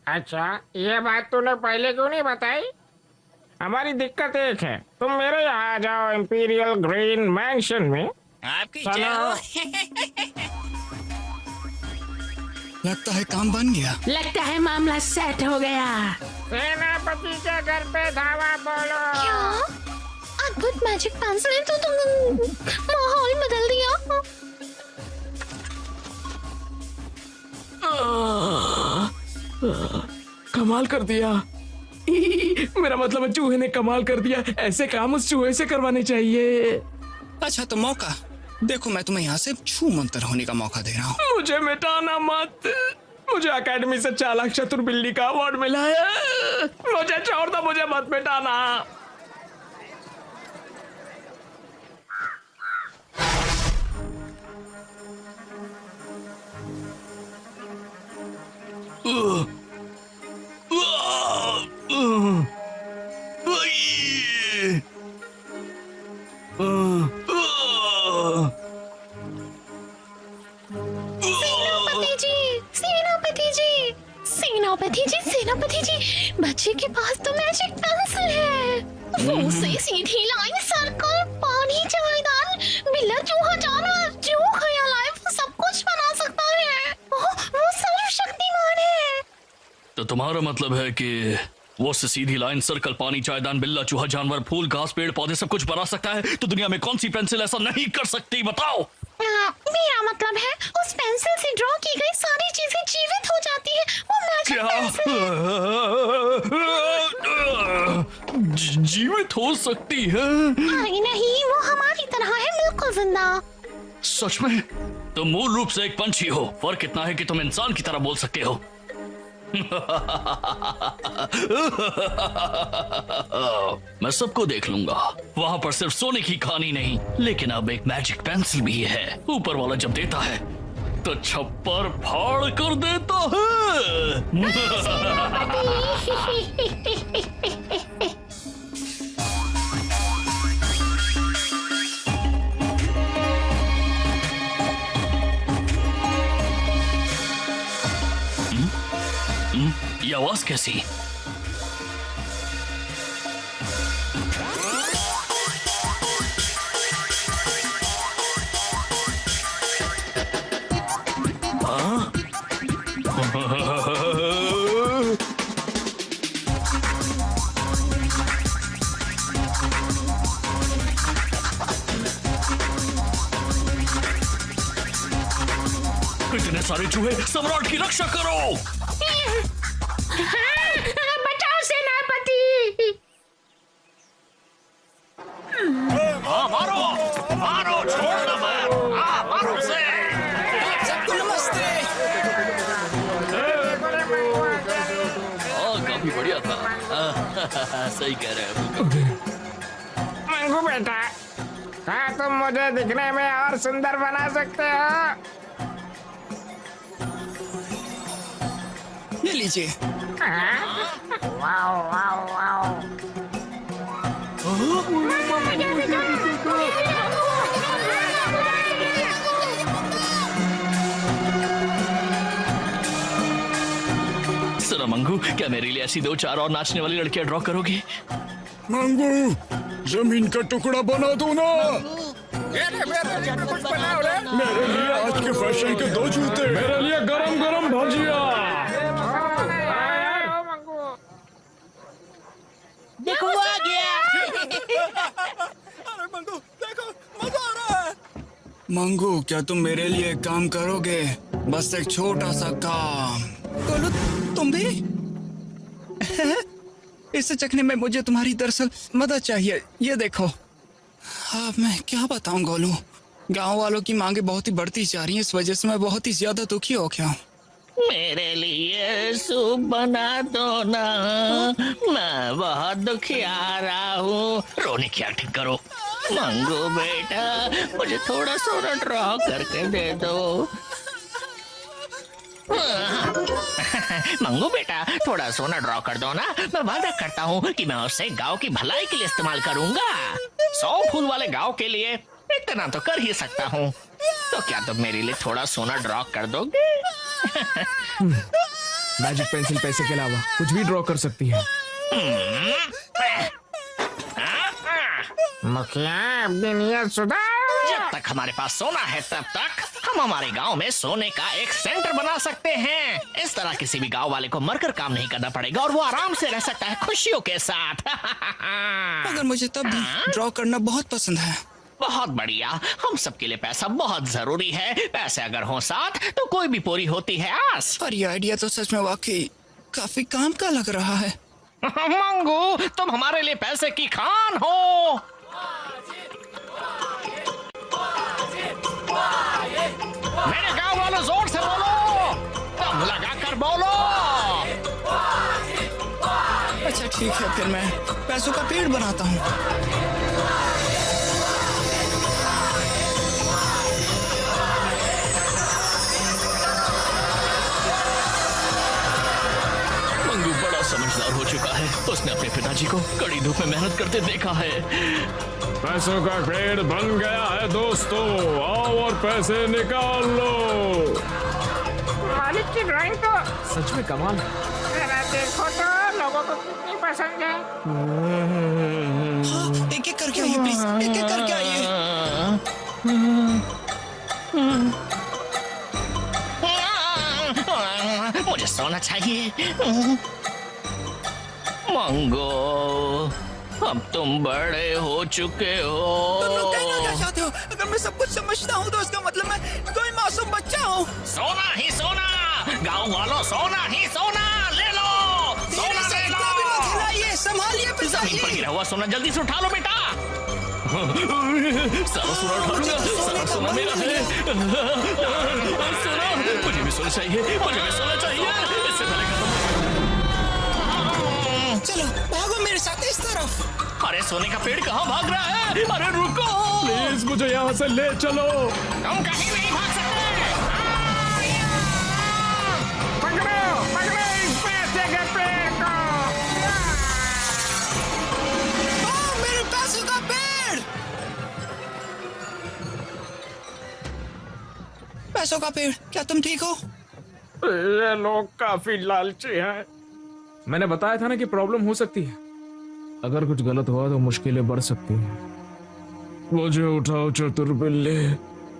अच्छा, ये बात तूने पहले क्यों नहीं बताई? हमारी दिक्कत एक है, तुम मेरे यहाँ आ जाओ इंपीरियल ग्रीन मैंशन में। आपकी लगता है काम बन गया। लगता है मामला सेट हो गया। सेनापति के घर पे धावा बोलो। क्या? अद्भुत मैजिक पेंसिल ने तो तुम माहौल बदल दिया। कमाल कर दिया। मेरा मतलब है चूहे ने कमाल कर दिया। ऐसे काम उस चूहे से करवाने चाहिए। अच्छा तो मौका देखो, मैं तुम्हें यहाँ से छू मंतर होने का मौका दे रहा हूँ। मुझे मिटाना मत। मुझे अकेडमी से चालाक चतुर बिल्ली का अवार्ड मिला है। मुझे छोड़ दो, मुझे मत मिटाना। सेनापति जी, बच्चे के पास तो मैजिक पेंसिल है। वो उसे सीधी लाइन, सर्कल, पानी, चायदान, बिल्ला, चूहा, जानवर, जो ख्याल आए वो सब कुछ बना सकता है। वो सर्वशक्तिमान है। तो तुम्हारा मतलब है कि वो से सीधी लाइन, सर्कल, पानी, चायदान, बिल्ला, चूहा, जानवर, फूल, घास, पेड़, पौधे सब कुछ बना सकता है? तो दुनिया में कौन सी पेंसिल ऐसा नहीं कर सकती, बताओ? मेरा मतलब है उस पेंसिल से ड्रॉ की गई सारी चीजें जीवित हो जाती है। वो मैजिक पेंसिल जीवित हो सकती है? नहीं, वो हमारी तरह है, बिल्कुल जिंदा। सच में? तुम मूल रूप से एक पंछी हो। फर्क इतना है कि तुम इंसान की तरह बोल सकते हो। मैं सबको देख लूंगा। वहां पर सिर्फ सोने की खानी नहीं, लेकिन अब एक मैजिक पेंसिल भी है। ऊपर वाला जब देता है तो छप्पर फाड़ कर देता है। ये आवाज कैसी? इतने सारे चूहे, सम्राट की रक्षा करो। बचाओ सेनापति। मारो मारो, छोड़ना मत। मारो उसे। सबको नमस्ते। काफी बढ़िया था। सही कह रहे हैं मंगू बेटा, क्या तुम मुझे दिखने में और सुंदर बना सकते हो? ये लीजिए। Wow wow wow. सुनो मंगू, क्या मेरे लिए ऐसी 2-4 और नाचने वाली लड़कियां ड्रॉ करोगी? मंगू, जमीन का टुकड़ा बना दो ना। कुछ बनाओ रे। मेरे लिए आज के फैशन के 2 जूते। मेरे लिए गरम गरम भजिया। देखो वो आ गया। अरे मंगू, देखो मजा आ रहा है। मंगू, क्या तुम मेरे लिए काम करोगे? बस एक छोटा सा काम। गोलू, तुम भी? इसे चखने में मुझे तुम्हारी दरअसल मदद चाहिए। ये देखो। अब मैं क्या बताऊं गोलू, गांव वालों की मांगे बहुत ही बढ़ती जा रही हैं, इस वजह से मैं बहुत ही ज्यादा दुखी हो गया हूँ। मेरे लिए सूप बना दो ना, मैं बहुत दुखी आ रहा हूँ। रोने की एक्टिंग करो। मंगू बेटा, मुझे थोड़ा सोना ड्रॉ करके दे दो। मंगू बेटा, थोड़ा सोना ड्रॉ कर दो ना। मैं वादा करता हूँ कि मैं उसे गांव की भलाई के लिए इस्तेमाल करूंगा। 100 फूल वाले गांव के लिए इतना तो कर ही सकता हूँ। तो क्या तुम मेरे लिए थोड़ा सोना ड्रॉ कर दोगे? मैजिक पेंसिल पैसे के अलावा कुछ भी ड्रॉ कर सकती है। मुखिया, अपनी नियत सुधार। जब तक हमारे पास सोना है तब तक हम हमारे गांव में सोने का एक सेंटर बना सकते हैं। इस तरह किसी भी गांव वाले को मरकर काम नहीं करना पड़ेगा और वो आराम से रह सकता है खुशियों के साथ। मगर मुझे तब भी ड्रॉ करना बहुत पसंद है। बहुत बढ़िया। हम सबके लिए पैसा बहुत जरूरी है। पैसे अगर हो साथ तो कोई भी पूरी होती है आस। पर ये आइडिया तो सच में वाकई काफी काम का लग रहा है। मंगू, तुम हमारे लिए पैसे की खान हो। मेरे गांव वालों, जोर से बोलो, दम लगाकर बोलो। अच्छा ठीक है, फिर मैं पैसों का पेड़ बनाता हूँ। समझदार हो चुका है। उसने अपने पिताजी को कड़ी धूप में मेहनत करते देखा है। पैसों का पेड़ बन गया है दोस्तों, आओ और पैसे निकाल लो। मालिक की ड्राइंग तो सच में कमाल है। जरा देखो तो लोगों को कितनी पसंद है। हाँ, एक एक करके आइए प्लीज, एक एक करके आइए। मुझे सोना चाहिए। मंगो, अब तुम बड़े हो चुके हो। तुम लोग कहना क्या चाहते हो? अगर मैं सब कुछ समझता हूँ तो इसका मतलब मैं कोई मासूम बच्चा हूँ। सोना ही सोना, गाँव वालों, सोना ही सोना ले लो। सोना ले लो। संभालिए पिताजी। जमीन पर गिरा हुआ सोना जल्दी से उठा लो बेटा। सारा सोना उठा लूंगा, सारा सोना मेरा है। सोना, मुझे भी सोना चाहिए, मुझे भी सोना चाहिए। इससे पहले चलो भागो मेरे साथ इस तरफ। अरे सोने का पेड़ कहाँ भाग रहा है? अरे रुको, प्लीज मुझे यहाँ से ले चलो। तुम कहीं नहीं भाग सकते। पकड़ो, पकड़ो इस पैसे के पेड़ को। मेरे पैसों का पेड़। पैसों का पेड़, क्या तुम ठीक हो? ये लोग काफी लालची हैं। मैंने बताया था ना कि प्रॉब्लम हो सकती है। अगर कुछ गलत हुआ तो मुश्किलें बढ़ सकती हैं। मुझे उठाओ चतुर बिल्ले।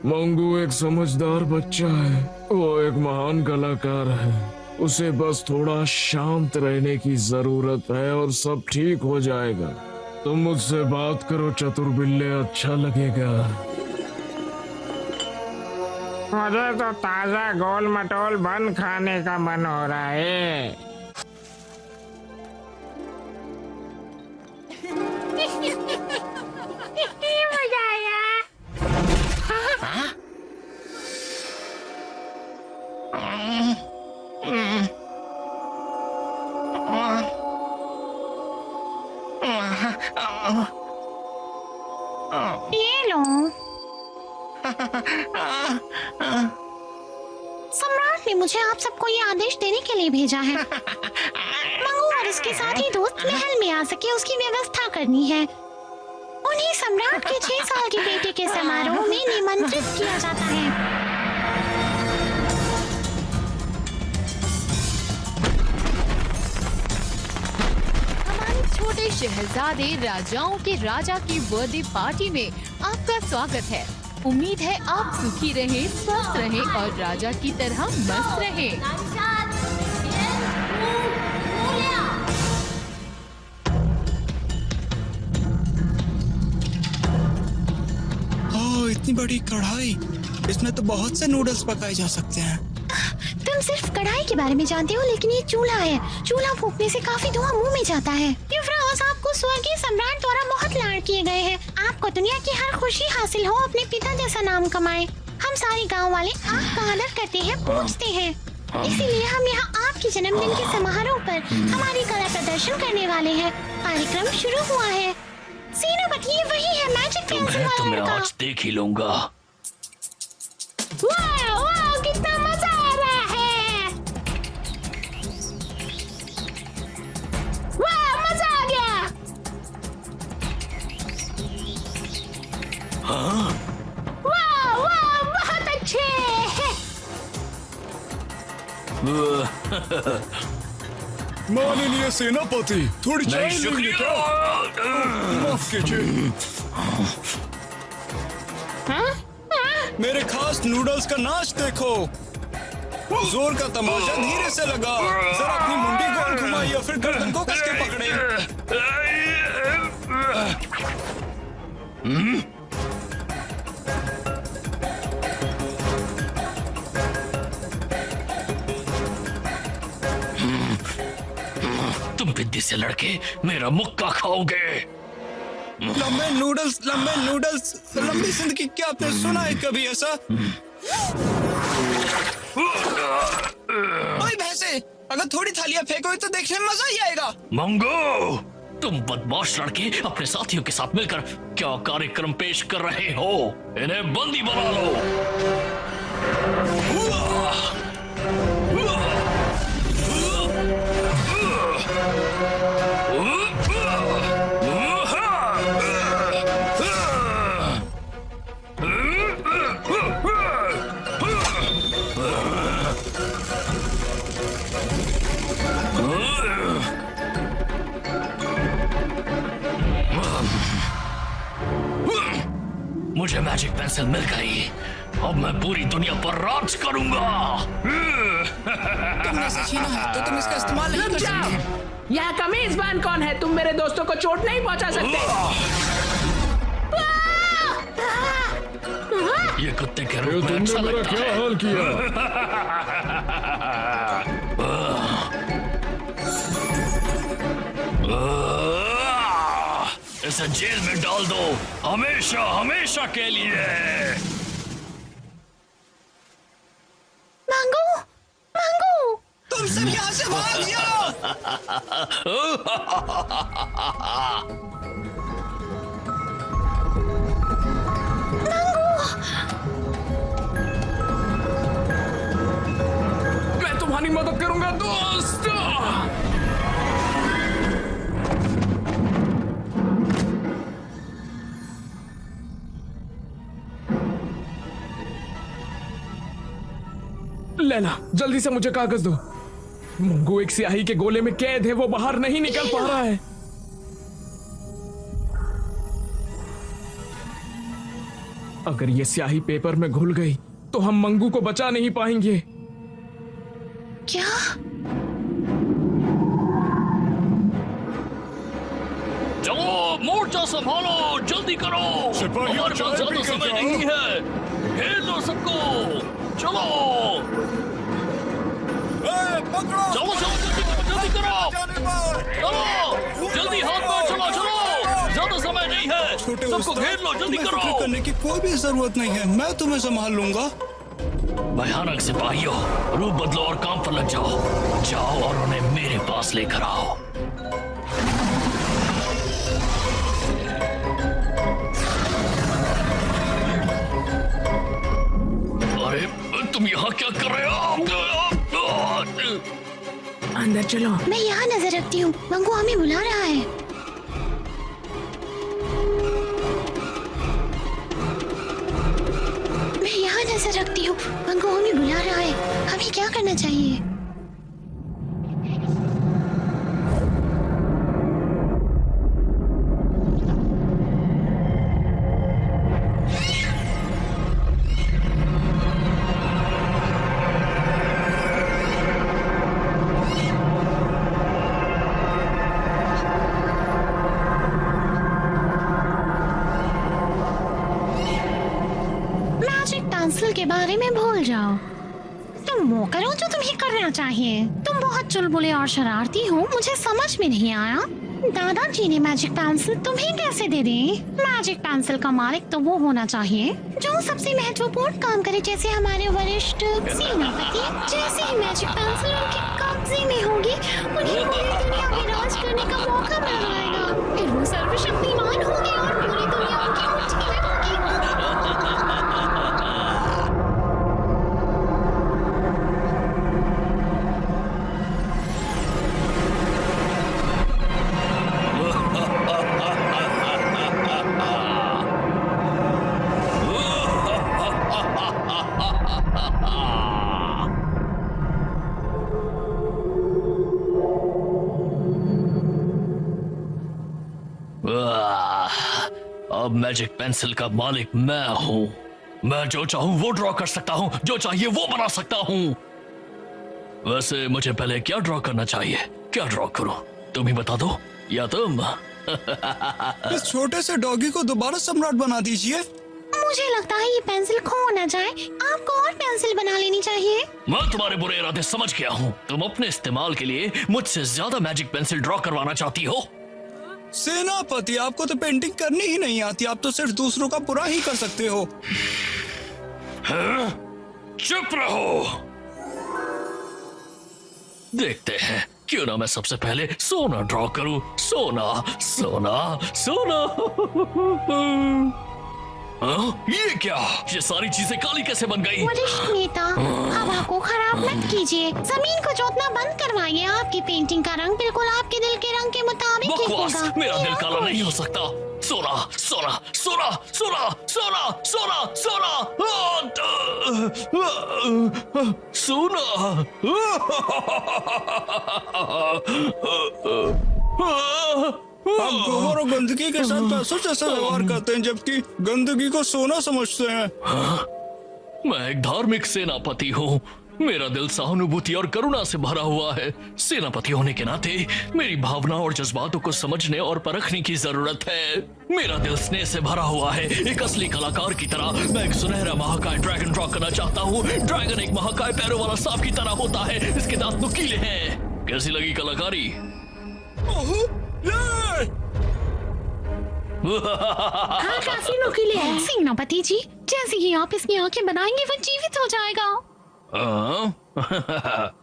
मंगू एक समझदार बच्चा है, वो एक महान कलाकार है। उसे बस थोड़ा शांत रहने की जरूरत है और सब ठीक हो जाएगा। तुम मुझसे बात करो चतुर बिल्ले, अच्छा लगेगा। मुझे तो ताजा गोल मटोल बन खाने का मन हो रहा है। मजा आया। ये लो। सम्राट ने मुझे आप सबको ये आदेश देने के लिए भेजा है। मंगू और उसके साथी दोस्त महल में आ सके उसकी व्यवस्था करनी है। उन्हें सम्राट के 6 साल के बेटे के समारोह में निमंत्रित किया जाता है। हमारे छोटे शहजादे राजाओं के राजा की बर्थडे पार्टी में आपका स्वागत है। उम्मीद है आप सुखी रहें, स्वस्थ रहें और राजा की तरह मस्त रहें। इतनी बड़ी कढ़ाई, इसमें तो बहुत से नूडल्स पकाए जा सकते हैं। तुम सिर्फ कढ़ाई के बारे में जानते हो, लेकिन ये चूल्हा है। चूल्हा फूंकने से काफी धुआं मुंह में जाता है। युवराज, आपको स्वर्गीय सम्राट द्वारा बहुत लाड किए गए हैं। आपको दुनिया की हर खुशी हासिल हो, अपने पिता जैसा नाम कमाए। हम सारे गाँव वाले आपका आदर करते हैं, पूछते हैं। इसीलिए हम यहाँ आपके जन्मदिन के समारोह पर हमारी कला प्रदर्शन करने वाले हैं। कार्यक्रम शुरू हुआ है। सेनापति, ये वही है मैजिक पेंसिल वाला लड़का। आज देख ही लूंगा। वाह वाह, कितना मजा आ रहा है। वाह, मजा आ गया। हाँ? वाह वाह, बहुत अच्छे। माननीय सेनापति, थोड़ी चाय लेंगे क्या? माफ कीजिए। मेरे खास नूडल्स का नाच देखो। जोर का तमाशा धीरे से लगा। जरा अपनी मुंडी गोल घुमाइए, फिर गर्दन को कस के पकड़े। तुम बिद्दी से लड़के मेरा मुक्का खाओगे। लंबे नूडल्स, लंबी जिंदगी। क्या आपने सुना है कभी ऐसा? ओए भैंसे, अगर थोड़ी थालियां फेंकोगे तो देखने में मजा ही आएगा। मंगो, तुम बदमाश लड़के अपने साथियों के साथ मिलकर क्या कार्यक्रम पेश कर रहे हो? इन्हें बंदी बना लो। मुझे मैजिक पेंसिल मिल गई। अब मैं पूरी दुनिया पर राज करूंगा। तुमने इसे छीना है तो तुम इसका इस्तेमाल नहीं कर सकते। यहाँ का मेजबान कौन है? तुम मेरे दोस्तों को चोट नहीं पहुँचा सकते। ये कुत्ते के रूप में अच्छा लगता क्या है। हाल किया? इसे जेल में डाल दो, हमेशा हमेशा के लिए। मांगो, मांगो, तुम सब यहाँ से भाग जाओ। मैं तुम्हारी मदद करूंगा दोस्त। लेला, जल्दी से मुझे कागज दो। मंगू एक स्याही के गोले में कैद है, वो बाहर नहीं निकल पा रहा है। अगर ये स्याही पेपर में घुल गई तो हम मंगू को बचा नहीं पाएंगे। क्या? चलो मोर्चा संभालो, जल्दी करो। हमारे पास ज्यादा समय नहीं है। घेर लो सबको। चलो पकड़ो। चलो जल्दी करो। चलो जल्दी, हाथ में चलो चलो, ज्यादा समय नहीं है। सबको घेर लो, जल्दी करो। फिक्र करने की कोई भी जरूरत नहीं है, मैं तुम्हें संभाल लूंगा। भयानक सिपाहियों, रूप बदलो और काम पर लग जाओ। जाओ और उन्हें मेरे पास लेकर आओ। अरे तुम यहाँ क्या कर रहे हो? अंदर चलो। मैं यहाँ नजर रखती हूँ, मंगू हमें बुला रहा है। मैं यहाँ नजर रखती हूँ, मंगू हमें बुला रहा है। हमें क्या करना चाहिए? मैजिक पेंसिल के बारे में भूल जाओ। तुम वो करो जो तुम्हें करना चाहिए। तुम बहुत चुलबुले और शरारती हो, मुझे समझ में नहीं आया। दादाजी ने मैजिक पेंसिल तुम्हें कैसे दे दी? मैजिक पेंसिल का मालिक तो वो होना चाहिए जो सबसे महत्वपूर्ण काम करे, जैसे हमारे वरिष्ठ सेनापति। जैसे ही मैजिक पेंसिल उनके कब्जे में होगी, उन्हें पूरी दुनिया में राज करने का मौका मिल जाएगा। फिर वो सर्वशक्तिमान होंगे और पूरी दुनिया उनकी मुट्ठी में होगी। अब मैजिक पेंसिल का मालिक मैं हूँ। मैं जो चाहूँ वो ड्रॉ कर सकता हूँ, जो चाहिए वो बना सकता हूँ। वैसे मुझे पहले क्या ड्रॉ करना चाहिए? क्या ड्रॉ करूँ? तुम ही बता दो, या तुम? इस छोटे से डॉगी को दोबारा सम्राट बना दीजिए। मुझे लगता है ये पेंसिल खो न जाए, आपको और पेंसिल बना लेनी चाहिए। मैं तुम्हारे बुरे इरादे समझ गया हूँ। तुम अपने इस्तेमाल के लिए मुझसे ज्यादा मैजिक पेंसिल ड्रॉ करवाना चाहती हो। सेनापति, आपको तो पेंटिंग करनी ही नहीं आती, आप तो सिर्फ दूसरों का बुरा ही कर सकते हो। हाँ? चुप रहो। देखते हैं, क्यों ना मैं सबसे पहले सोना ड्रॉ करूं। सोना सोना सोना। ये क्या? ये सारी चीजें काली कैसे बन गई? वरिष्ठ नेता, हवा को खराब मत कीजिए। जमीन को जोतना बंद करवाइए। आपकी पेंटिंग का रंग बिल्कुल आपके दिल के रंग के मुताबिक बकवास, दिखेगा। मेरा दिल काला नहीं हो सकता। सोना सोना सोना सोना सोना सोना सोना सोना। आप गोबर और गंदगी के साथ पैसों जैसा व्यवहार करते हैं, जबकि गंदगी को सोना समझते हैं। मैं एक धार्मिक सेनापति हूँ। मेरा दिल सहानुभूति और करुणा से भरा हुआ है। सेनापति होने के नाते मेरी भावना और जज्बातों को समझने और परखने की जरूरत है। मेरा दिल स्नेह से भरा हुआ है। एक असली कलाकार की तरह मैं एक सुनहरा महाकाय ड्रैगन ड्रॉ करना चाहता हूँ। ड्रैगन एक महाकाय पैरों वाला सांप की तरह होता है। इसके दांत नुकीले हैं। कैसी लगी कलाकारी? हाँ, काफी नुकीले हैं। सेनापति जी, जैसे ही आप इसकी आंखें बनाएंगे वो जीवित हो जाएगा।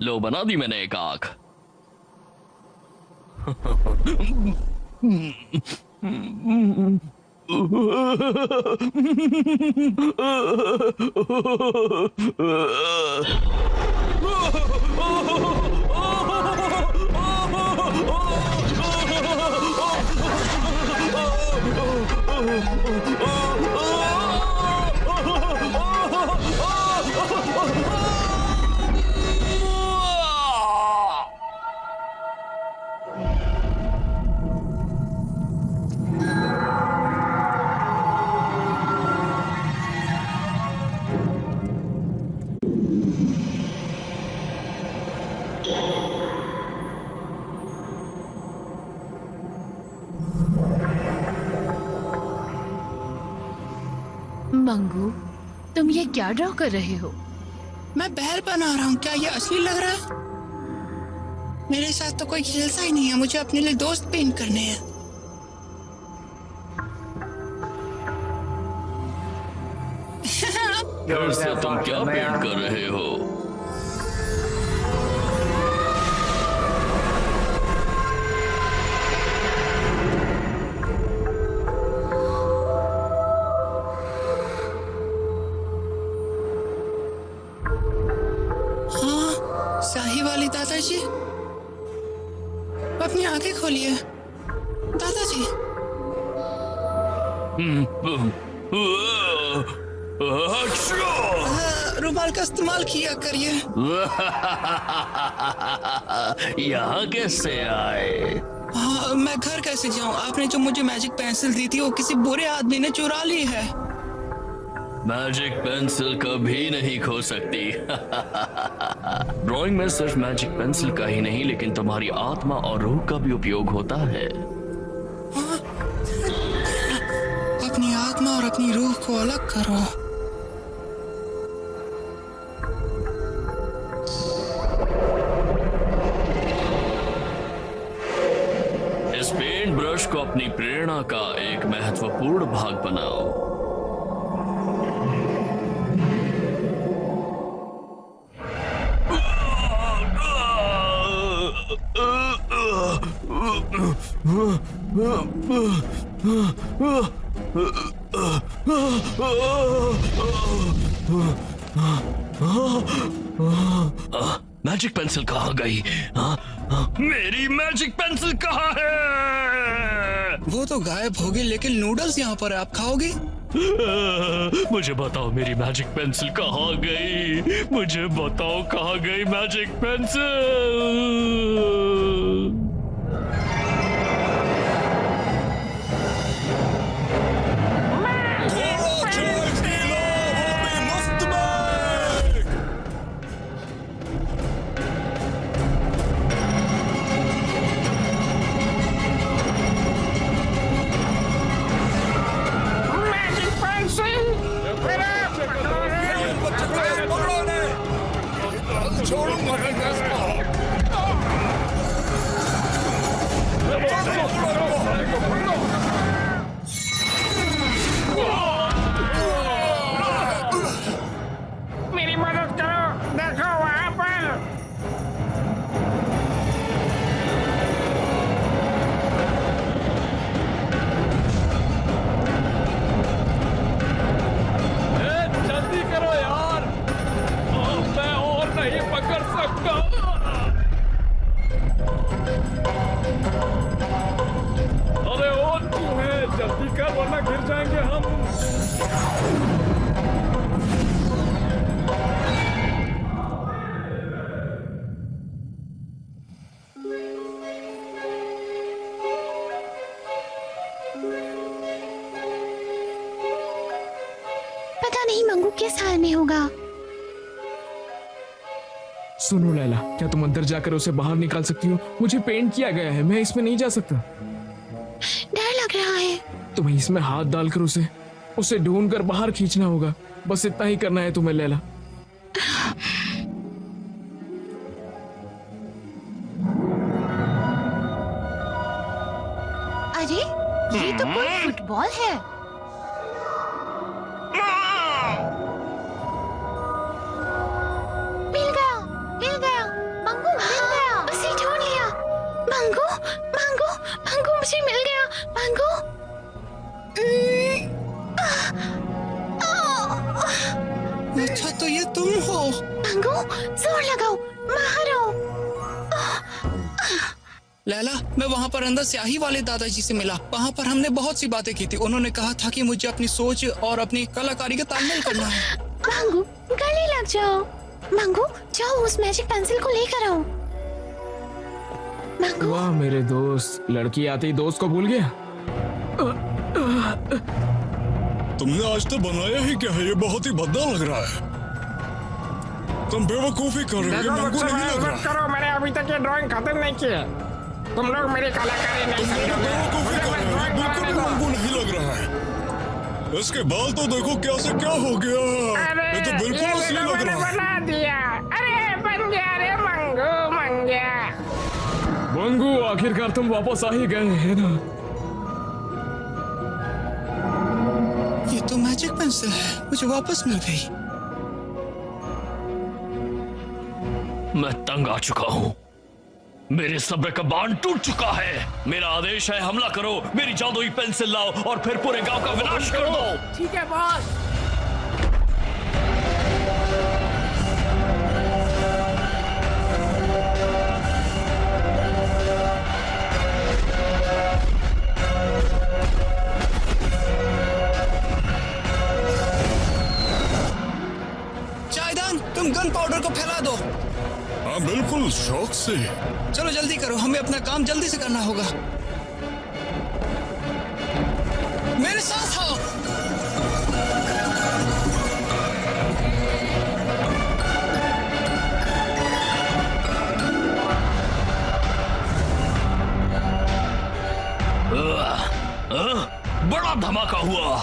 लो, बना दी मैंने एक आंख। मंगू, तुम ये क्या ड्रॉ कर रहे हो? मैं बैल बना रहा हूँ। क्या ये असली लग रहा है? मेरे साथ तो कोई खेलता ही नहीं है। मुझे अपने लिए दोस्त पेंट करने हैं। वैसे तुम क्या पेंट कर रहे हो? शाही वाली दादाजी, अपनी आंखें खोलिए। दादाजी, रुमाल का इस्तेमाल किया करिए। यहाँ कैसे आए? हाँ, मैं घर कैसे जाऊँ? आपने जो मुझे मैजिक पेंसिल दी थी वो किसी बुरे आदमी ने चुरा ली है। मैजिक पेंसिल कभी नहीं खो सकती। ड्राइंग में सिर्फ मैजिक पेंसिल का ही नहीं, लेकिन तुम्हारी आत्मा और रूह का भी उपयोग होता है। हाँ? अपनी आत्मा और अपनी रूह को अलग करो। इस पेंट ब्रश को अपनी प्रेरणा का एक महत्वपूर्ण भाग बनाओ। मैजिक पेंसिल कहाँ गई? मेरी मैजिक पेंसिल कहाँ है? वो तो गायब होगी, लेकिन नूडल्स यहाँ पर है, आप खाओगे? मुझे बताओ मेरी मैजिक पेंसिल कहाँ गई? मुझे बताओ कहाँ गई मैजिक पेंसिल? मेरी मदद करो, देखो वहाँ पर। जल्दी करो यार, मैं और नहीं पकड़ सकता। अरे और क्यों है, जल्दी कर वरना गिर जाएंगे हम। पता नहीं मंगू किस हाल में होगा। सुनो लैला, क्या तुम अंदर जाकर उसे बाहर निकाल सकती हो? मुझे पेंट किया गया है, मैं इसमें नहीं जा सकता। डर लग रहा है। तुम्हें इसमें हाथ डालकर उसे ढूंढकर बाहर खींचना होगा। बस इतना ही करना है तुम्हें लैला। अरे ये तो कोई फुटबॉल है। मिल गया, मंगू मिल गया। उसे ढूंढ लिया। मंगू, मंगू, मंगू मुझे मिल गया। मंगू, अच्छा तो ये तुम हो। मंगू जोर लगाओ, बाहर आओ। लैला, मैं वहाँ पर अंदर स्याही वाले दादाजी से मिला। वहाँ पर हमने बहुत सी बातें की थी। उन्होंने कहा था कि मुझे अपनी सोच और अपनी कलाकारी का तालमेल करना है। मंगू गले लग जाओ। मंगू जाओ उस मैजिक पेंसिल को लेकर आओ। मंगू, वाह मेरे दोस्त, लड़की आते ही दोस्त को भूल गया। तुमने आज तो बनाया ही क्या है? ये बहुत ही भद्दा लग रहा है। तुम बेवकूफी कर रहे हो, ये मंगू नहीं लग रहा है। करो, मैंने अभी तक ये ड्राइंग खत्म नहीं की है। तुम लोग मेरी कलाकारी नहीं समझोगे। बेवकूफी कर रहे हो, बिल्कुल भी मंगू नहीं लग रहा है। इसके बाल तो देखो क्या से क्या हो गया। ये तो बिल्कुल असली लग रहा है। बना दिया। अरे बन गया रे मंगू, बन गया। मंगू, आखिरकार तुम वापस आ ही गए हैं ना। ये तो मैजिक पेंसिल है, मुझे वापस मिल गई। मैं तंग आ चुका हूँ। मेरे सब्र का बांध टूट चुका है। मेरा आदेश है, हमला करो, मेरी जादुई पेंसिल लाओ और फिर पूरे गांव का विनाश कर दो। ठीक है बॉस। चायदान, तुम गन पाउडर को फैला दो। हाँ बिल्कुल, शौक से। चलो जल्दी करो, हमें अपना काम जल्दी से करना होगा। मेरे साथ आओ। बड़ा धमाका हुआ।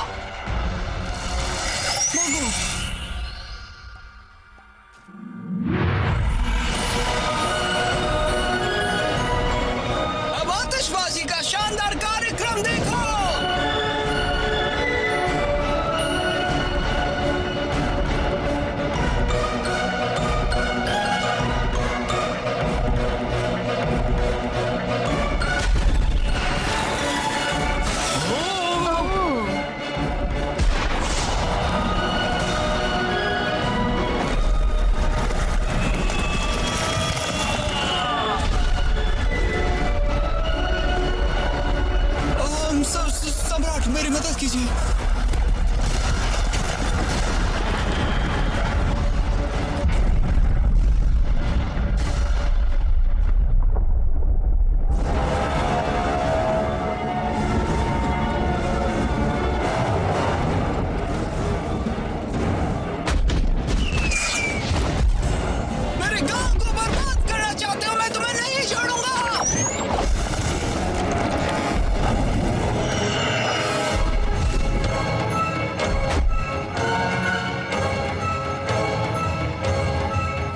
अब आतिशबाजी का कीजिए। मेरे गांव को बर्बाद करना चाहते हो, मैं तुम्हें नहीं छोड़ूंगा।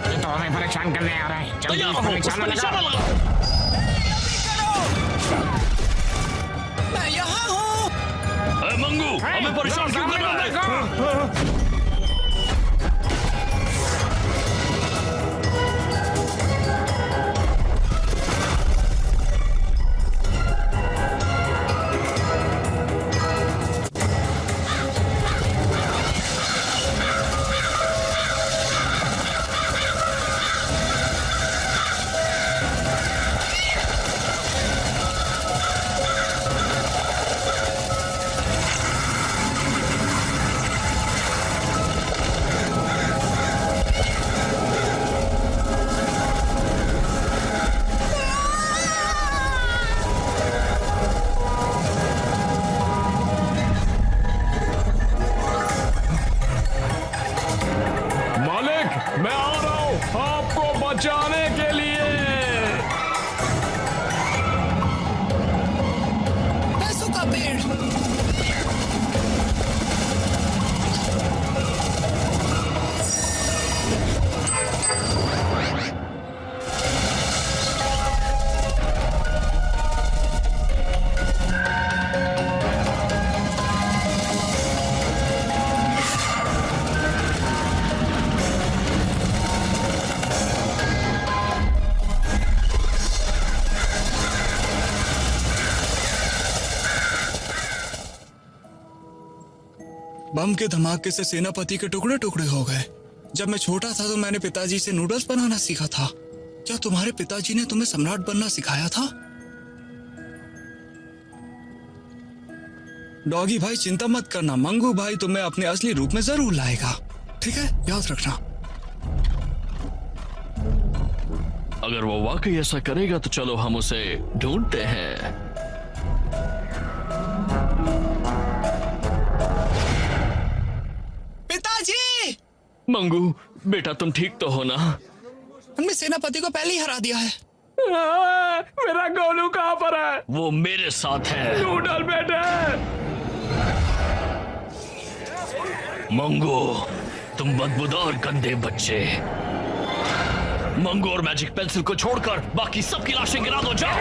ये तो हमें परेशान करने आ रहा है। जल्दी तैयार इसको रहो, उस पर निशाना लगाओ। लगाओ। मैं यहाँ हूँ। ए, मंगू, हमें परेशान क्यों कर रहा है? मालिक, मैं आ रहा हूँ आपको बचाने के लिए। पैसों का पेड़। बम के धमाके से सेनापति के टुकड़े टुकड़े हो गए। जब मैं छोटा था तो मैंने पिताजी से नूडल्स बनाना सीखा था। क्या तुम्हारे पिताजी ने तुम्हें सम्राट बनना सिखाया था? डॉगी भाई चिंता मत करना, मंगू भाई तुम्हें अपने असली रूप में जरूर लाएगा। ठीक है, याद रखना। अगर वो वाकई ऐसा करेगा तो चलो हम उसे ढूंढते हैं। पिताजी! मंगू, बेटा तुम ठीक तो हो ना? हमने सेनापति को पहले ही हरा दिया है। मेरा गोलू कहाँ पर है? वो मेरे साथ है। नूडल बेटे। मंगू, तुम बदबूदार गंदे बच्चे। मंगू और मैजिक पेंसिल को छोड़कर बाकी सबकी लाशें गिरा दो, जाओ।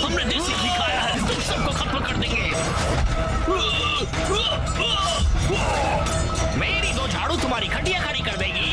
हमने देसी घी खाया है, तुम सबको खत्म कर देंगे। मेरी दो झाड़ू तुम्हारी खटिया खाली कर देगी।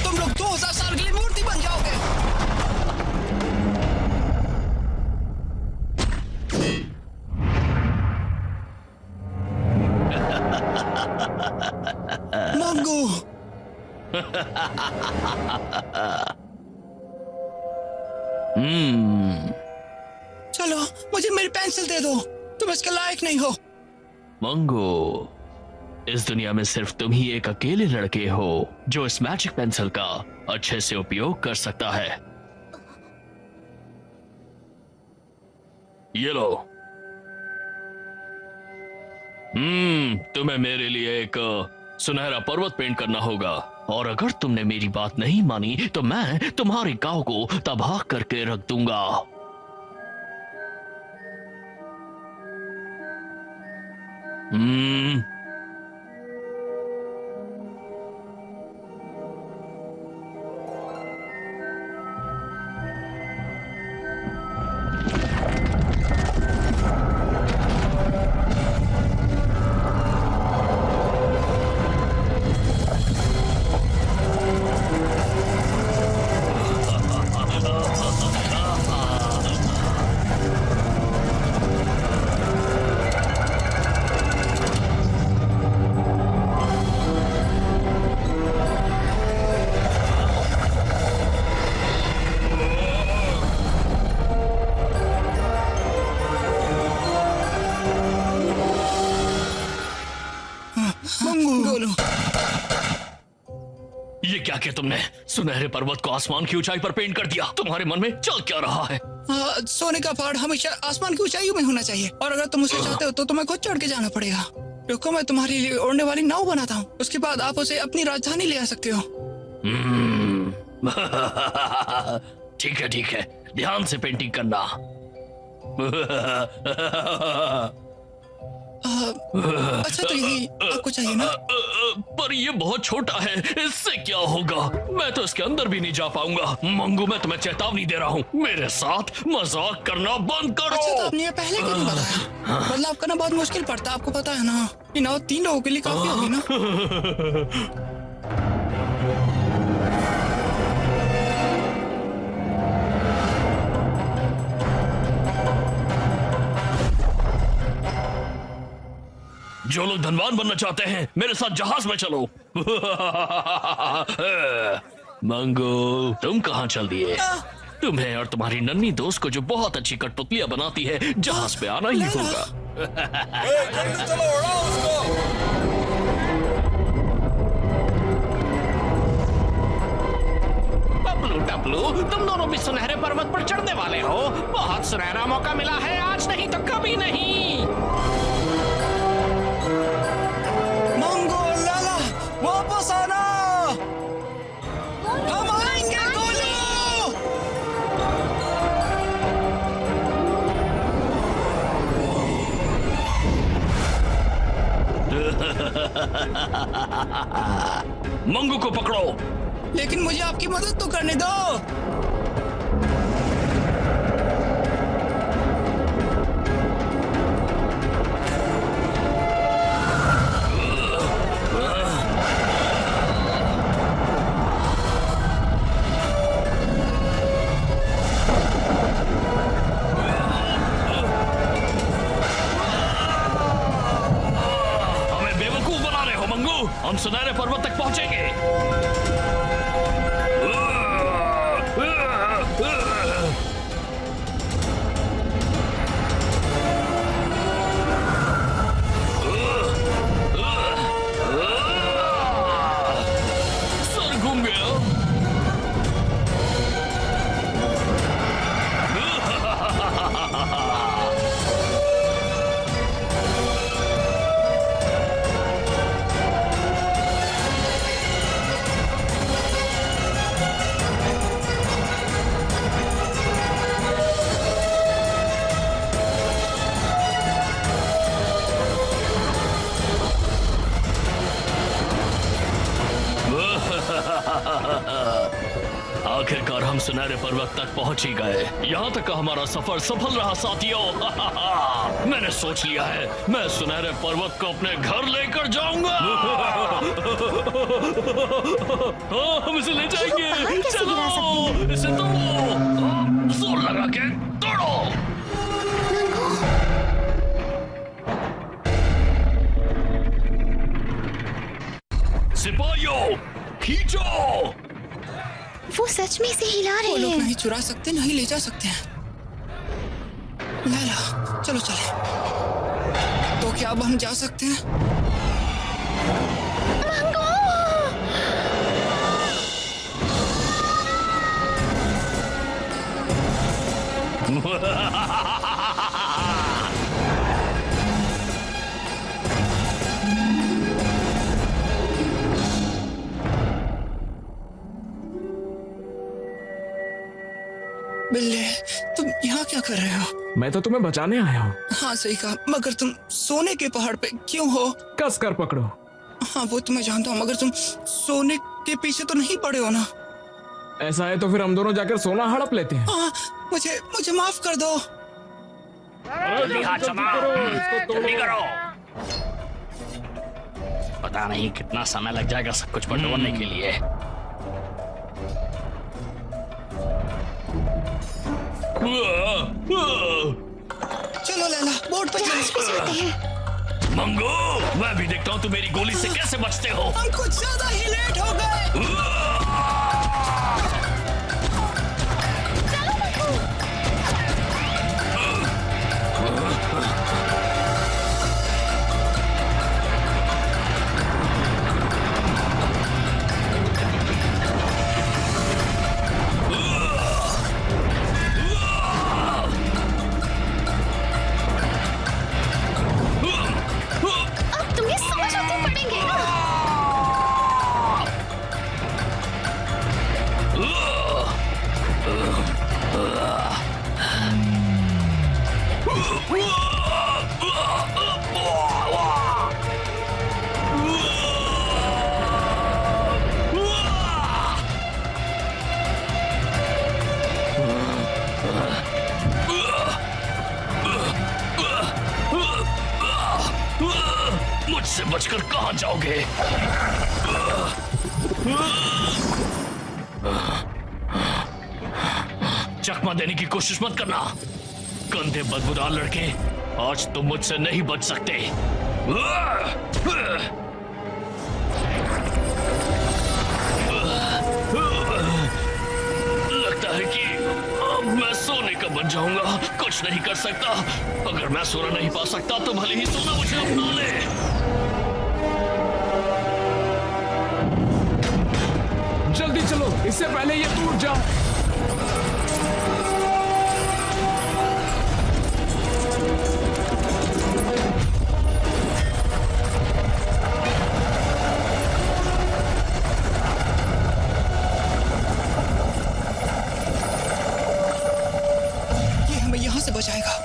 तुम लोग 2000 साल के लिए मूर्ति बन जाओगे। मंगू। चलो मुझे मेरी पेंसिल दे दो, तुम इसके लायक नहीं हो। मंगू, इस दुनिया में सिर्फ तुम ही एक अकेले लड़के हो जो इस मैजिक पेंसिल का अच्छे से उपयोग कर सकता है। ये लो। तुम्हें मेरे लिए एक सुनहरा पर्वत पेंट करना होगा, और अगर तुमने मेरी बात नहीं मानी तो मैं तुम्हारे गांव को तबाह करके रख दूंगा। किया तुमने? सुनहरे पर्वत को आसमान की ऊंचाई पर पेंट कर दिया। तुम्हारे मन में चल क्या रहा है? सोने का पहाड़ हमेशा आसमान की ऊंचाइयों में होना चाहिए, और अगर तुम उसे चाहते हो तो तुम्हें खुद चढ़ के जाना पड़ेगा। रुको, मैं तुम्हारे लिए उड़ने वाली नाव बनाता हूँ, उसके बाद आप उसे अपनी राजधानी ले आ सकते हो। ठीक है, ध्यान से पेंटिंग करना। अच्छा तो यही आपको चाहिए ना? पर ये बहुत छोटा है, इससे क्या होगा? मैं तो इसके अंदर भी नहीं जा पाऊंगा। मंगू, मैं तुम्हें चेतावनी दे रहा हूँ, मेरे साथ मजाक करना बंद करो। अच्छा तो आपने ये पहले क्यों नहीं बताया? बदलाव करना बहुत मुश्किल पड़ता है, आपको पता है ना। ये नाव 3 लोगों के लिए काफी होगी ना। जो लोग धनवान बनना चाहते हैं मेरे साथ जहाज में चलो। मंगू, तुम कहाँ चल दिए? तुम्हें और तुम्हारी नन्ही दोस्त को जो बहुत अच्छी कठपुतलियां बनाती है, जहाज पे आना ही होगा। टपलू टपलू, तुम दोनों भी सुनहरे पर्वत पर चढ़ने वाले हो। बहुत सुनहरा मौका मिला है, आज नहीं तो कभी नहीं। मंगू, लाला, वापस आना, हम आएंगे। गोलू, मंगू को पकड़ो। लेकिन मुझे आपकी मदद तो करने दो। हमें बेवकूफ बना रहे हो मंगू। हम सुनहरे पर्वत तक पहुंचेंगे। सर घूम गया। आखिरकार हम सुनहरे पर्वत तक पहुंच ही गए। यहाँ तक का हमारा सफर सफल रहा साथियों। मैंने सोच लिया है, मैं सुनहरे पर्वत को अपने घर लेकर जाऊंगा। हम इसे ले जाएंगे। चलो, इसे दौड़ो, जोर लगा के दौड़ो। सिपाहियों, खींचो। वो सच में इसे हिला रहे वो लोग हैं। नहीं चुरा सकते, नहीं ले जा सकते हैं। लैला, चलो चले। तो क्या अब हम जा सकते हैं? बिल्ले, तुम यहाँ क्या कर रहे हो? मैं तो तुम्हें बचाने आया हूँ। हाँ सही कहा, मगर तुम सोने के पहाड़ पे क्यों हो? कस कर पकड़ो। हाँ वो तो मैं जानता हूँ, मगर तुम सोने के पीछे तो नहीं पड़े हो ना? ऐसा है तो फिर हम दोनों जाकर सोना हड़प लेते हैं। हाँ, मुझे माफ कर दो। जल्दी करो। पता नहीं कितना समय लग जाएगा सब कुछ बटोरने के लिए। चलो लैला, बोट पर चलते हैं। मंगू, मैं भी देखता हूँ तुम मेरी गोली से कैसे बचते हो। हम कुछ ज्यादा ही लेट हो गए। मुझसे बचकर कहां जाओगे? चकमा देने की कोशिश मत करना, गंदे बदबूदार लड़के। आज तुम मुझसे नहीं बच सकते। लगता है कि अब मैं सोने का बन जाऊंगा, कुछ नहीं कर सकता। अगर मैं सोना नहीं पा सकता तो भले ही सोना मुझे अपना ले। जल्दी चलो, इससे पहले ये टूट जाए। ये हमें यहां से बचाएगा।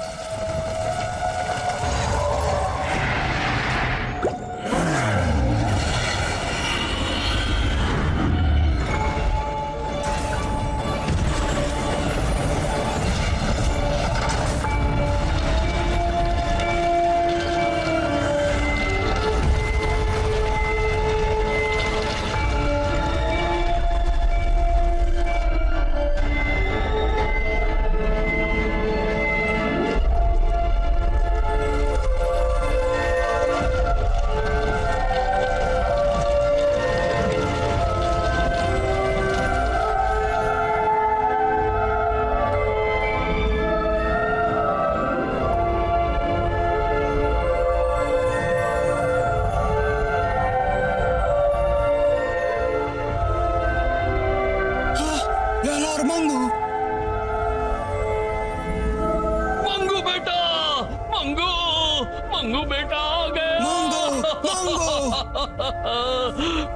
मंगू बेटा आ गया।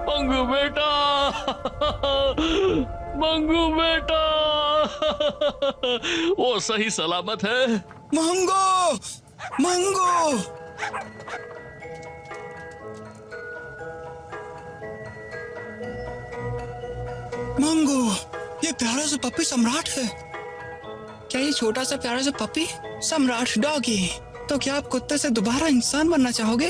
मंगू बेटा, मंगू बेटा वो सही सलामत है। मंगू, मंगू। मंगू, ये प्यारा सा पपी सम्राट है। क्या ये छोटा सा प्यारा सा पपी सम्राट डॉगी? तो क्या आप कुत्ते से दोबारा इंसान बनना चाहोगे?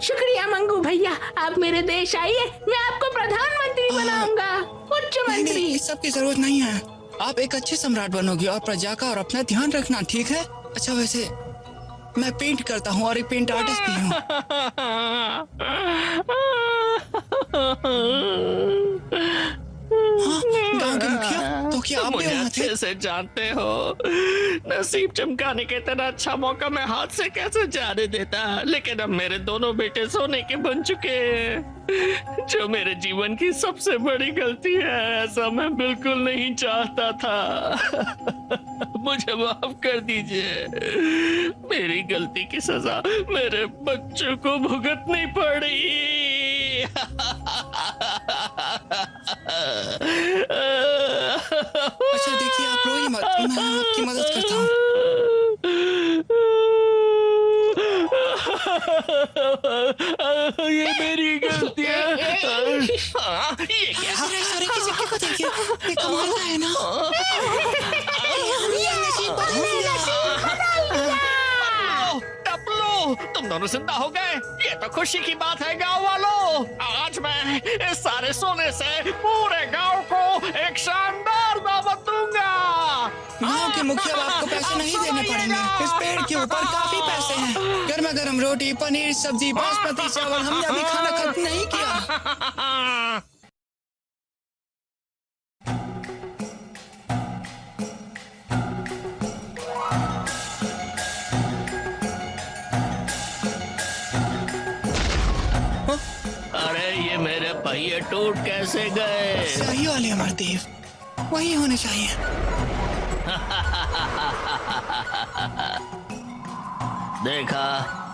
शुक्रिया मंगू भैया, आप मेरे देश आइए, मैं आपको प्रधानमंत्री बनाऊंगा, उच्च मंत्री। नहीं, इस सब की जरूरत नहीं है। आप एक अच्छे सम्राट बनोगे और प्रजा का और अपना ध्यान रखना, ठीक है? अच्छा, वैसे मैं पेंट करता हूँ और एक पेंट आर्टिस्ट भी हूँ। गांव के मुखिया, तो क्या आप भी वहाँ थे? अच्छे से जानते हो, नसीब चमकाने के इतना अच्छा मौका मैं हाथ से कैसे जाने देता। लेकिन अब मेरे दोनों बेटे सोने के बन चुके हैं, जो मेरे जीवन की सबसे बड़ी गलती है। ऐसा मैं बिल्कुल नहीं चाहता था। मुझे माफ कर दीजिए, मेरी गलती की सजा मेरे बच्चों को भुगतनी पड़ी। अच्छा देखिए, आप रोइए मत, मैं आपकी मदद करता हूँ। ये मेरी गलती है। ये क्या? सारे के सिक्के को देखिए, ये कमाल का है ना? ये नसीब बदल दिया। तुम दोनों जिंदा हो गए, ये तो खुशी की बात है गांव वालों। आज मैं इस सारे सोने से पूरे गांव को एक शानदार दावत दूंगा। गांव के मुखिया आपको पैसे नहीं देने पड़ेंगे, इस पेड़ के ऊपर काफी पैसे हैं। गर्मा गर्म रोटी, पनीर, सब्जी, बासमती चावल, हमने अभी खाना खत्म नहीं किया। अरे ये मेरे पहिए टूट कैसे गए? सही वाले अमरदेव, वही होने चाहिए। देखा,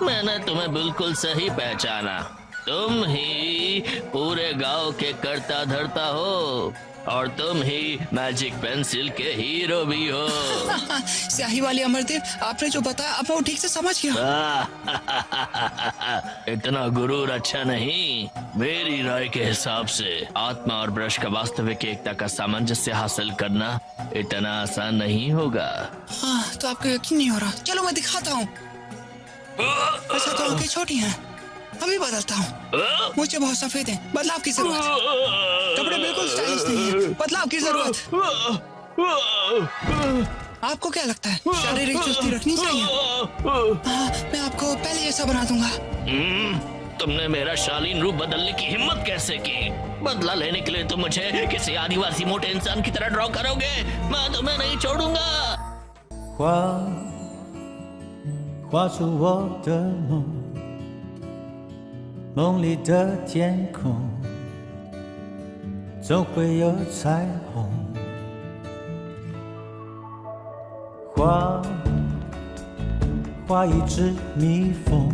मैंने तुम्हें बिल्कुल सही पहचाना। तुम ही पूरे गांव के कर्ता धर्ता हो और तुम ही मैजिक पेंसिल के हीरो भी हो। स्याही वाली अमरदेव, आपने जो बताया अब मैं वो ठीक से समझ गया। इतना गुरूर अच्छा नहीं। मेरी राय के हिसाब से आत्मा और ब्रश का वास्तविक एकता का सामंजस्य हासिल करना इतना आसान नहीं होगा। हाँ, तो आपको यकीन नहीं हो रहा। चलो मैं दिखाता हूँ। ऐसा तो आंखें छोटी हैं। अभी बदलता हूँ। मुझे बहुत सफेद है, बदलाव की जरूरत। कपड़े बिल्कुल स्टाइलिश नहीं है, बदलाव की जरूरत। आपको क्या लगता है शारीरिक चुस्ती रखनी चाहिए? मैं आपको पहले जैसा बना दूंगा। तुमने मेरा शालीन रूप बदलने की हिम्मत कैसे की? बदला लेने के लिए तुम मुझे किसी आदिवासी मोटे इंसान की तरह ड्रॉ करोगे? मैं तुम्हें नहीं छोड़ूंगा। 画出我的梦，梦里的天空总会有彩虹。画一只蜜蜂，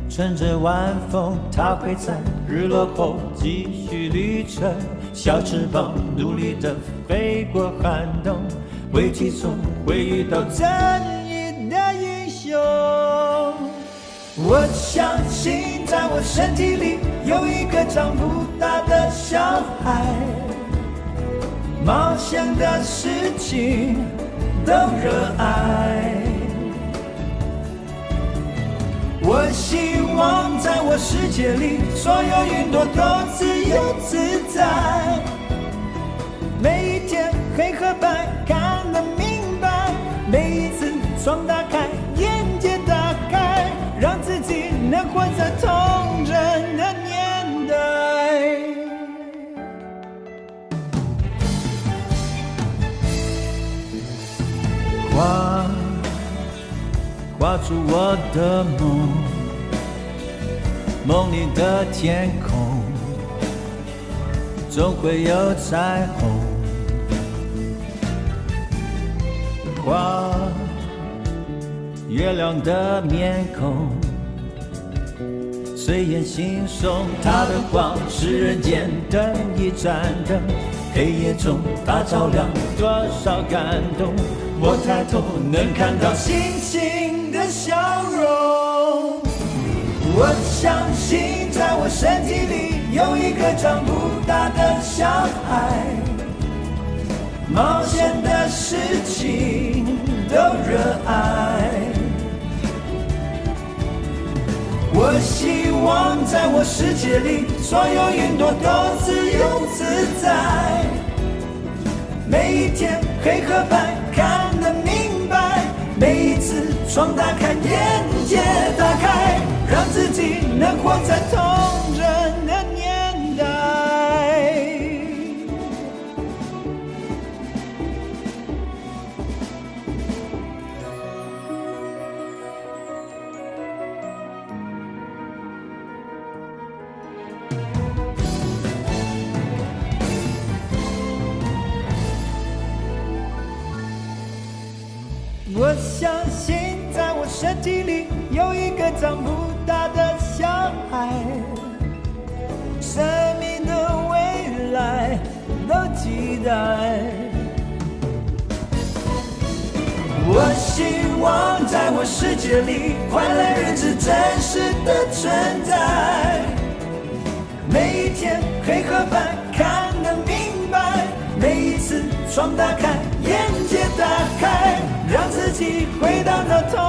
乘着晚风，它会在日落后继续旅程，小翅膀努力地飞过寒冬，危机中会遇到正义的英雄。我相信在我身体里有一个长不大的小孩，冒险的事情都热爱。我希望在我世界里，所有云朵都自由自在。每一天黑和白看得明白，每一次窗打开，眼界打开，让自己能活在童真的年代。画出我的梦，梦里的天空总会有彩虹。画月亮的面孔，随眼惺忪，它的光是人间灯一盏灯，黑夜中它照亮多少感动。我抬头能看到星星的笑容。我相信在我身体里有一个长不大的小孩，冒险的事情都热爱。我希望在我世界里，所有云朵都自由自在。每一天黑和白看得明白，每一次窗打开，眼界打开，让自己能活在童真的年代。我相信在我身体里有一个长不大的小孩，生命的未来都期待。我希望在我世界里，快乐日子真实的存在。每一天黑和白看得明白，每一次窗打开，眼界打开，让自己回到那童